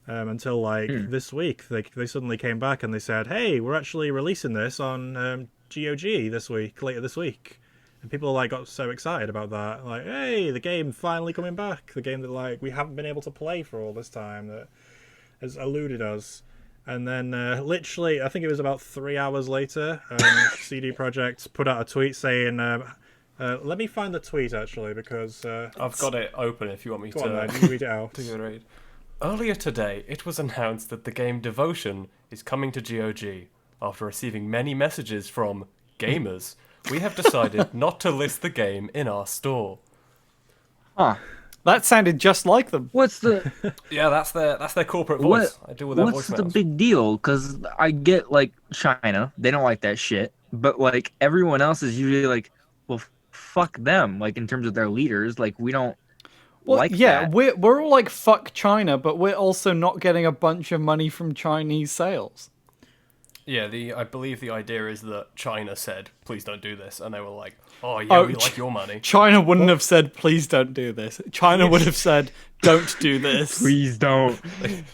Until like this week, they suddenly came back and they said, "Hey, we're actually releasing this on GOG later this week," and people like got so excited about that, like, "Hey, the game finally coming back! The game that like we haven't been able to play for all this time that has eluded us." And then literally, I think it was about 3 hours later, CD Projekt put out a tweet saying, "Let me find the tweet actually because I've got it open if you want me go to. on, then, you read it out." To read. Earlier today, it was announced that the game Devotion is coming to GOG. After receiving many messages from gamers, we have decided not to list the game in our store. Huh. That sounded just like them. What's the Yeah, that's their corporate voice. I deal with their what's the voicemails. big deal? Because I get like China, they don't like that shit, but like everyone else is usually like, well, fuck them. Like in terms of their leaders, like we don't. Well, like yeah, that. we're all like fuck China, but we're also not getting a bunch of money from Chinese sales. Yeah, I believe the idea is that China said, "Please don't do this," and they were like, "Oh yeah, we like your money." China wouldn't have said, "Please don't do this." China would have said, "Don't do this." Please don't.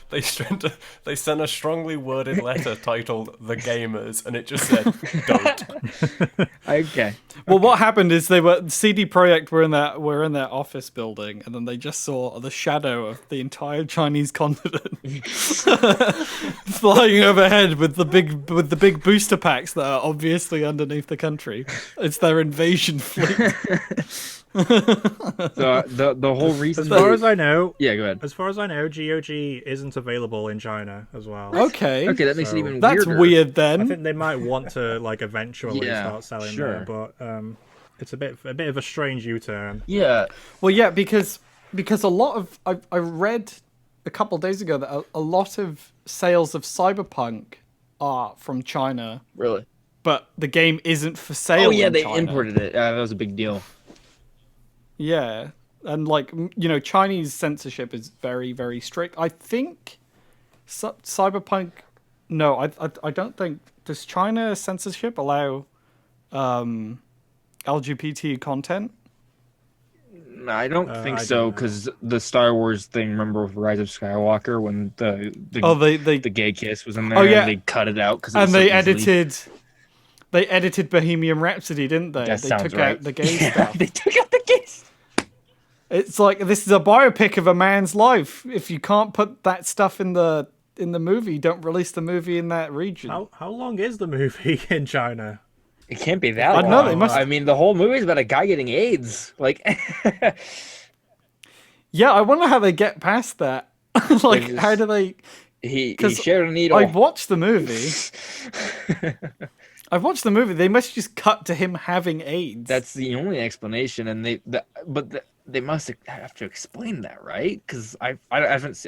They sent a strongly worded letter titled "The Gamers," and it just said, "Don't." Okay. Well, what happened is CD Projekt were in their office building, and then they just saw the shadow of the entire Chinese continent flying overhead with the big booster packs that are obviously underneath the country. It's their invasion fleet. So the whole reason. As far as I know, yeah, go ahead. As far as I know, GOG isn't available in China as well. Okay, that makes it even that's weirder. weird then. I think they might want to like eventually start selling sure. there, but it's a bit of a strange U-turn. Yeah. Well, yeah, because a lot of I read a couple of days ago that a lot of sales of Cyberpunk are from China. Really? But the game isn't for sale. Oh yeah, in they China. imported it. That was a big deal. Yeah, and like Chinese censorship is very, very strict. I think Cyberpunk. No, I don't think does China censorship allow LGBT content. I don't think so, because the Star Wars thing. Remember with Rise of Skywalker when the gay kiss was in there? Oh yeah, and they cut it out and they edited. They edited Bohemian Rhapsody, didn't they? That they sounds took right. out the gay stuff. They took out the gay stuff. It's like this is a biopic of a man's life. If you can't put that stuff in the movie, don't release the movie in that region. How long is the movie in China? It can't be that long. I know they must. I mean, the whole movie is about a guy getting AIDS. Like, yeah, I wonder how they get past that. Like, how do they? He shared a needle. I watched the movie. I've watched the movie. They must just cut to him having AIDS. That's the only explanation, and they must have to explain that, right? Because I've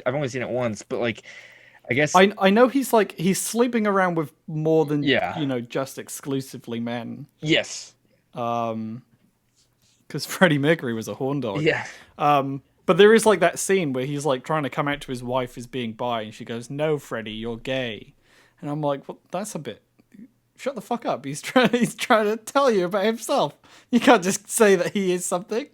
only seen it once, but like, I guess I know he's sleeping around with more than just exclusively men. Yes. Because Freddie Mercury was a horn dog. Yeah. But there is like that scene where he's like trying to come out to his wife as being bi, and she goes, "No, Freddie, you're gay." And I'm like, well, that's a bit. Shut the fuck up. He's trying to tell you about himself. You can't just say that he is something.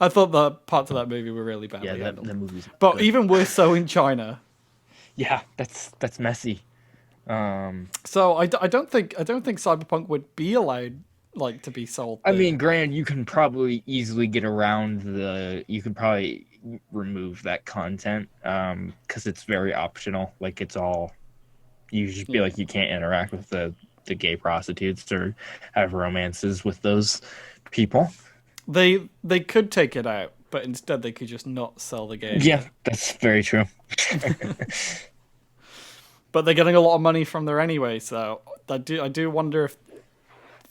I thought the parts of that movie were really badly handled. The movie's but good. even worse so in China. Yeah, that's messy. So I don't think Cyberpunk would be allowed like to be sold. I mean, granted, you can probably easily get around you can probably remove that content because it's very optional. Like it's all you just feel like you can't interact with the gay prostitutes or have romances with those people. They could take it out, but instead they could just not sell the game. Yeah, that's very true. But they're getting a lot of money from there anyway, so I do wonder if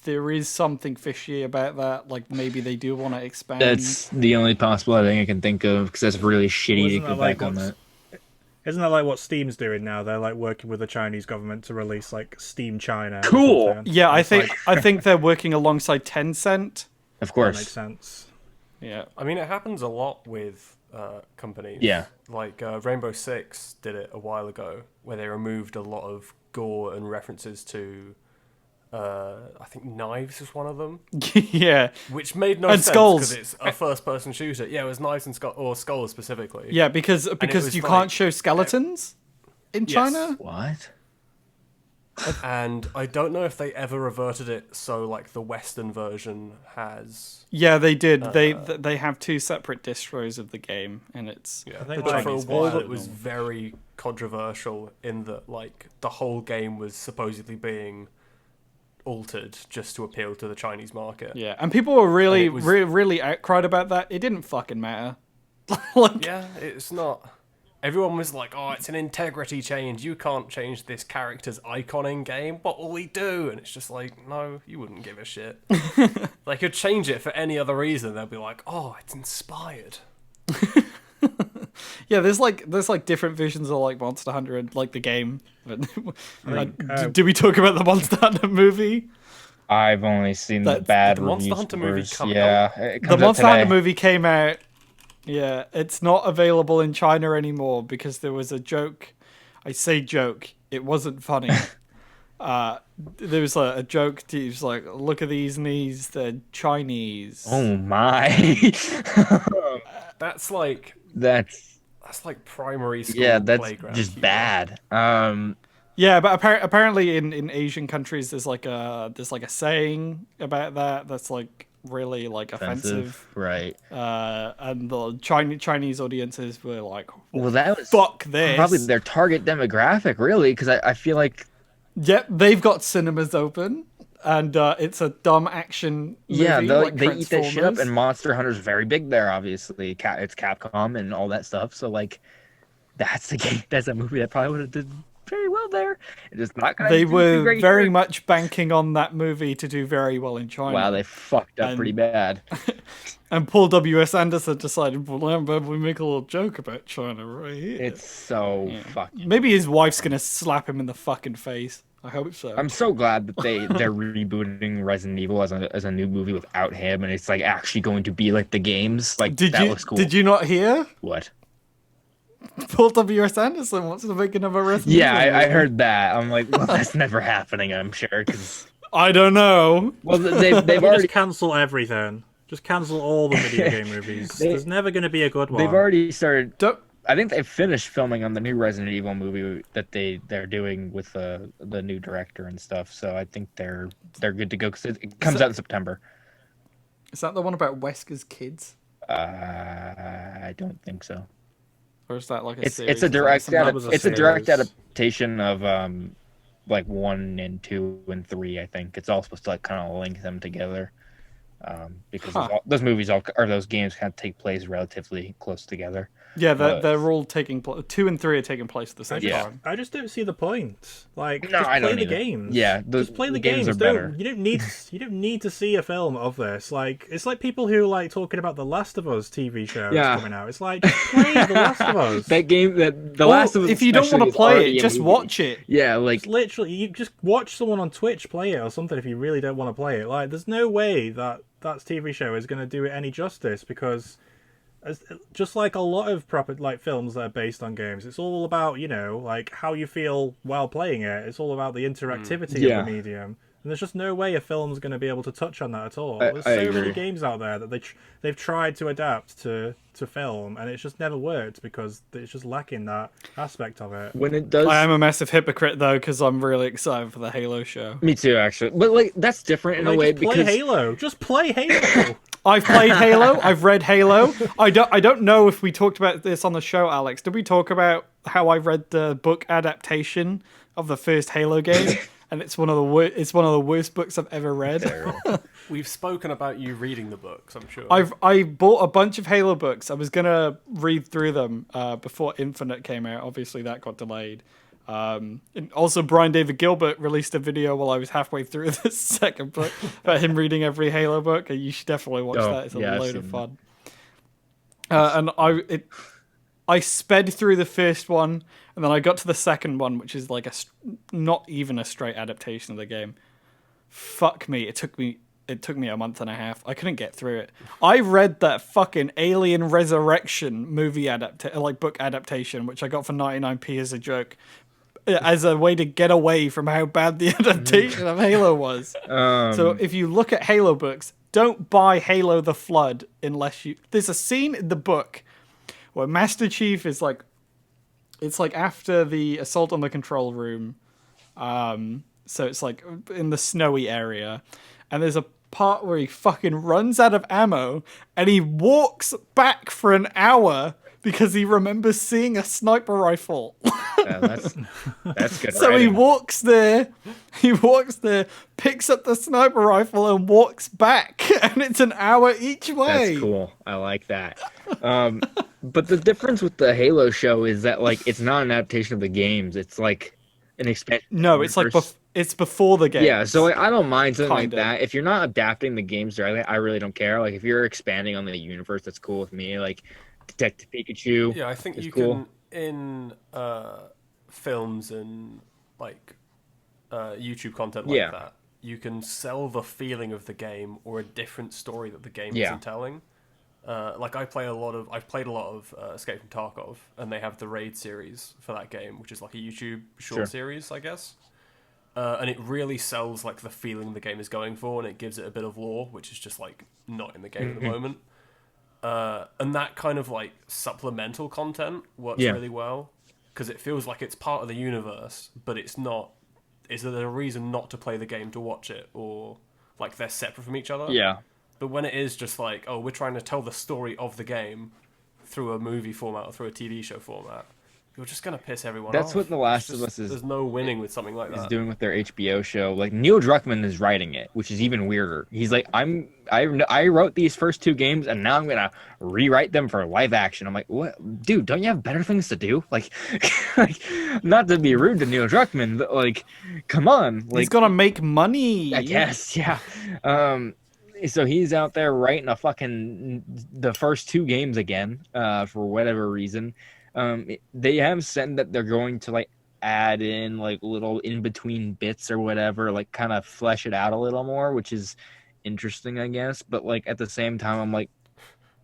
there is something fishy about that. Like maybe they do want to expand. That's the only possible thing I can think of because that's really shitty to go back on that. Isn't that like what Steam's doing now? They're like working with the Chinese government to release like Steam China. Cool. Yeah, I think they're working alongside Tencent. Of course. That makes sense. Yeah. I mean, it happens a lot with companies. Yeah. Like Rainbow Six did it a while ago, where they removed a lot of gore and references to, I think knives was one of them. Yeah. Which made no and sense skulls. because it's a first-person shooter. Yeah, it was knives and skulls specifically. Yeah, because you can't show skeletons in China. What? And I don't know if they ever reverted it so like the Western version has. Yeah, they did. They have two separate distros of the game, and it's Yeah, think but for a Chinese while version. it was very controversial in that like the whole game was supposedly being altered just to appeal to the Chinese market. yeah, and people were really was- really outcried about that. It didn't fucking matter. Like, Yeah, it's not. Everyone was like, "Oh, it's an integrity change. You can't change this character's icon in game. What will we do?" And it's just like, no, you wouldn't give a shit. They could change it for any other reason. They'll be like, "Oh, it's inspired." yeah, there's like different visions of like Monster Hunter and like the game. But did we talk about the Monster Hunter movie? I've only seen the bad the Monster reviews. Hunter movie come yeah, out. it comes The out Monster today. Hunter movie came out. Yeah, it's not available in China anymore because there was a joke. I say joke. It wasn't funny. There was a joke. He was like, "Look at these knees. They're Chinese." Oh my! That's like That's primary school that's playground just humor. bad. Yeah, but apparently in Asian countries there's like a saying about that that's like really like offensive. Right? And the Chinese audiences were like, Well, that was fuck this. probably their target demographic, really, because I feel like Yep, they've got cinemas open, and it's a dumb action movie. yeah, like they eat that shit up, Transformers. and Monster Hunter's very big there. Obviously, it's Capcom and all that stuff. So like, that's the game. That's a movie that probably would have did very well there. It is not going to. They do were great very here. much banking on that movie to do very well in China. Wow, they fucked up And- pretty bad. And Paul W.S. Anderson decided, well, how about we make a little joke about China right here? It's so fucking. Maybe his wife's gonna slap him in the fucking face. I hope so. I'm so glad that they're rebooting Resident Evil as a new movie without him, and it's like actually going to be like the games. Like that looks cool. Did you not hear? What? Paul W.S. Anderson wants to make another Resident Yeah, Evil I movie. heard that. I'm like, well, that's never happening. I'm sure because I don't know. well, they've Just already cancel everything. Just cancel all the video game movies. There's never going to be a good one. they've already started. Don't, I think they've finished filming on the new Resident Evil movie that they're doing with the new director and stuff. So I think they're good to go because it comes out in September. is that the one about Wesker's kids? I don't think so. Or is that like a It's series? a direct that was a it's a direct series. adaptation of like 1 and 2 and 3. I think it's all supposed to like kind of link them together because those movies or those games kind of take place relatively close together. Yeah, they're all taking place. 2 and 3 are taking place at the same Yeah. time. I just don't see the point. Like, No, just I play don't the either. games. Yeah, just play the games games. are better. You don't need to see a film of this. Like, it's like people who like talking about the Last of Us TV show coming out. It's like, just play the Last of Us. That game, the Well, Last of Us. if you don't want especially to is play already it, a just movie. watch it. Yeah, like It's literally, you just watch someone on Twitch play it or something if you really don't want to play it. Like, there's no way that TV show is going to do it any justice because just like a lot of proper like films that are based on games, it's all about, you know, like how you feel while playing it. It's all about the interactivity of the medium. And there's just no way a film's going to be able to touch on that at all. There's so many games out there that they've tried to adapt to film, and it's just never worked because it's just lacking that aspect of it. When it does, I am a massive hypocrite though, because I'm really excited for the Halo show. Me too, actually. But like that's different in a way because play Halo. Just play Halo. I've played Halo. I've read Halo. I don't know if we talked about this on the show, Alex. Did we talk about how I read the book adaptation of the first Halo game? And it's one of the worst books I've ever read. We've spoken about you reading the books, I'm sure. I bought a bunch of Halo books. I was gonna read through them before Infinite came out. Obviously, that got delayed. And also, Brian David Gilbert released a video while I was halfway through the second book about him reading every Halo book. And you should definitely watch that. It's a load of fun. And I sped through the first one, and then I got to the second one, which is like not even a straight adaptation of the game. Fuck me, it took me a month and a half. I couldn't get through it. I read that fucking Alien Resurrection movie book adaptation, which I got for 99p as a joke, as a way to get away from how bad the adaptation of Halo was. So if you look at Halo books, don't buy Halo the Flood unless you... There's a scene in the book where Master Chief is like... It's like after the assault on the control room. So it's like in the snowy area. And there's a part where he fucking runs out of ammo and he walks back for an hour because he remembers seeing a sniper rifle. Yeah, that's good. So he walks there, picks up the sniper rifle and walks back, and it's an hour each way. That's cool. I like that. But the difference with the Halo show is that like it's not an adaptation of the games. It's like an expansion. No, it's like it's before the game. Yeah, so like, I don't mind something like that. If you're not adapting the games directly, I really don't care. Like if you're expanding on the universe, that's cool with me. Like Detective Pikachu. Yeah, I think you cool. can in films and like YouTube content like that. You can sell the feeling of the game or a different story that the game isn't telling. Like I've played a lot of Escape from Tarkov, and they have the Raid series for that game, which is like a YouTube short series, I guess. And it really sells like the feeling the game is going for, and it gives it a bit of lore, which is just like not in the game at the moment. And that kind of like supplemental content works really well because it feels like it's part of the universe, but it's not. Is there a reason not to play the game to watch it, or like they're separate from each other? Yeah. But when it is just like, oh, we're trying to tell the story of the game through a movie format or through a TV show format, you're just going to piss everyone off. That's what The Last of Us is. There's no winning with something like that. Is doing with their HBO show. Like Neil Druckmann is writing it, which is even weirder. He's like, I wrote these first two games, and now I'm going to rewrite them for live action. I'm like, what, dude? Don't you have better things to do? Like, not to be rude to Neil Druckmann, but like, come on. Like, he's gonna make money. I guess, yeah. So he's out there writing the first two games again, for whatever reason. They have said that they're going to like add in like little in between bits or whatever, like kind of flesh it out a little more, which is interesting, I guess. But like at the same time, I'm like,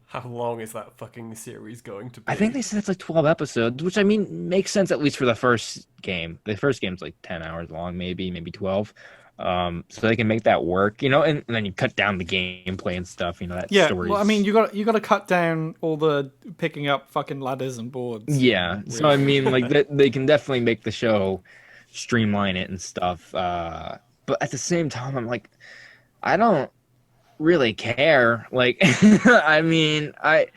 how long is that fucking series going to be? I think they said it's like 12 episodes, which I mean makes sense at least for the first game. The first game's like 10 hours long, maybe 12. So they can make that work, you know, and then you cut down the gameplay and stuff, you know. That story. Well, I mean, you got to cut down all the picking up fucking ladders and boards. Yeah, really. So I mean, like they can definitely make the show, streamline it and stuff. But at the same time, I'm like, I don't really care. Like, I mean, I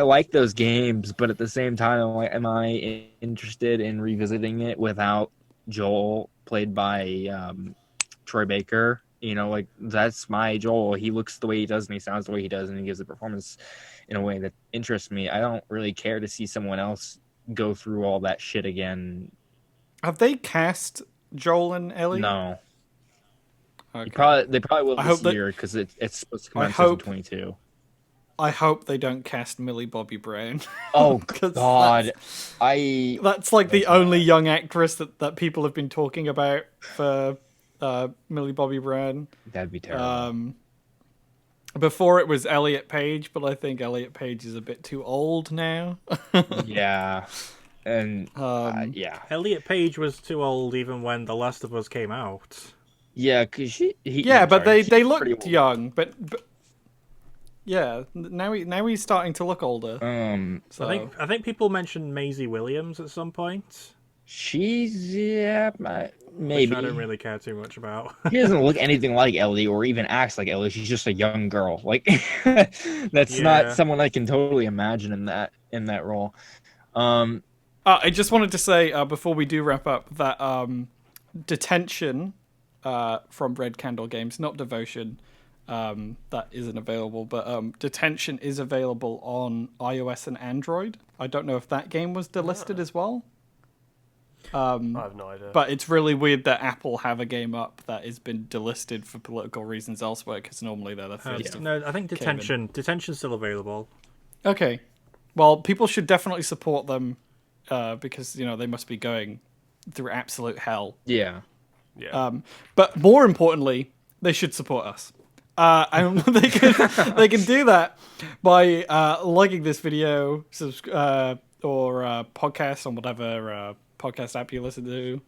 like those games, but at the same time, I'm like, am I interested in revisiting it without Joel, played by Troy Baker? You know, like that's my Joel. He looks the way he does and he sounds the way he does and he gives a performance in a way that interests me. I don't really care to see someone else go through all that shit again. Have they cast Joel and Ellie? No. Okay. They probably will this year because it's supposed to come out in season 22. I hope they don't cast Millie Bobby Brown. Oh God, that's like the only young actress that people have been talking about for Millie Bobby Brown. That'd be terrible. Before it was Elliot Page, but I think Elliot Page is a bit too old now. Yeah. And yeah. Elliot Page was too old even when The Last of Us came out. Yeah, because they looked young, but yeah, now he's starting to look older. So. I think people mentioned Maisie Williams at some point. She's maybe. Which I don't really care too much about. She doesn't look anything like Ellie or even acts like Ellie. She's just a young girl. Like that's not someone I can totally imagine in that role. I just wanted to say before we do wrap up that Detention from Red Candle Games, not Devotion, that isn't available, but Detention is available on iOS and Android. I don't know if that game was delisted as well. I have no idea. But it's really weird that Apple have a game up that has been delisted for political reasons elsewhere, because normally they're the first. No, I think Detention's still available. Okay. Well, people should definitely support them because, they must be going through absolute hell. Yeah. But more importantly, they should support us. And they can do that by liking this video, or podcast on whatever podcast app you listen to.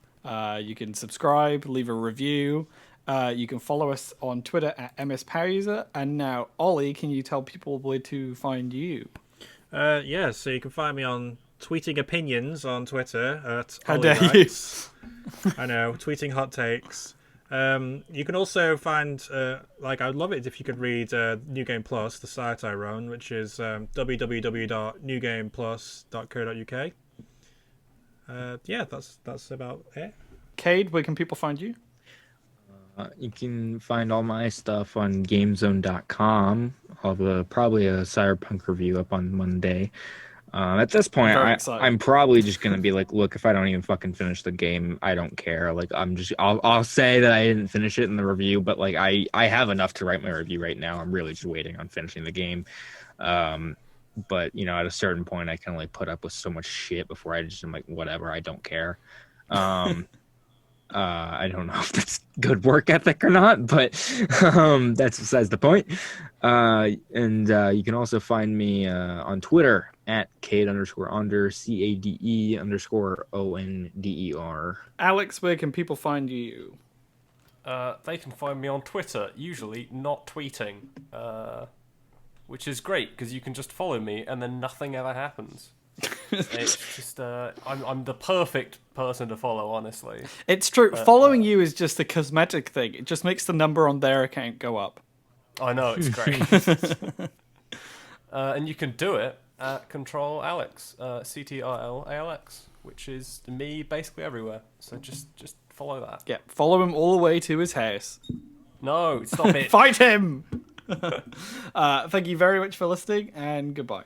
You can subscribe, leave a review. You can follow us on Twitter at MSPoweruser. And now, Ollie, can you tell people where to find you? So you can find me on tweeting opinions on Twitter at How dare you? I know, tweeting hot takes. You can also find, I'd love it if you could read New Game Plus, the site I run, which is www.newgameplus.co.uk. That's about it. Cade, where can people find you? You can find all my stuff on GameZone.com. I'll have probably a Cyberpunk review up on Monday. At this point, I'm probably just gonna be like, look, if I don't even fucking finish the game, I don't care. Like, I'll say that I didn't finish it in the review, but like, I have enough to write my review right now. I'm really just waiting on finishing the game. But at a certain point, I can only put up with so much shit before I just am like, whatever, I don't care. I don't know if that's good work ethic or not, but that's besides the point. And you can also find me on Twitter at Cade_Onder, CADE_ONDER. Alex, where can people find you? They can find me on Twitter, usually not tweeting, which is great because you can just follow me and then nothing ever happens. It's just I'm the perfect person to follow, honestly. It's true. But, following you is just a cosmetic thing. It just makes the number on their account go up. I know, it's great. And you can do it at Control Alex, CTRLALX, which is me basically everywhere. So just follow that. Yeah, follow him all the way to his house. No, stop it. Fight him. Thank you very much for listening, and goodbye.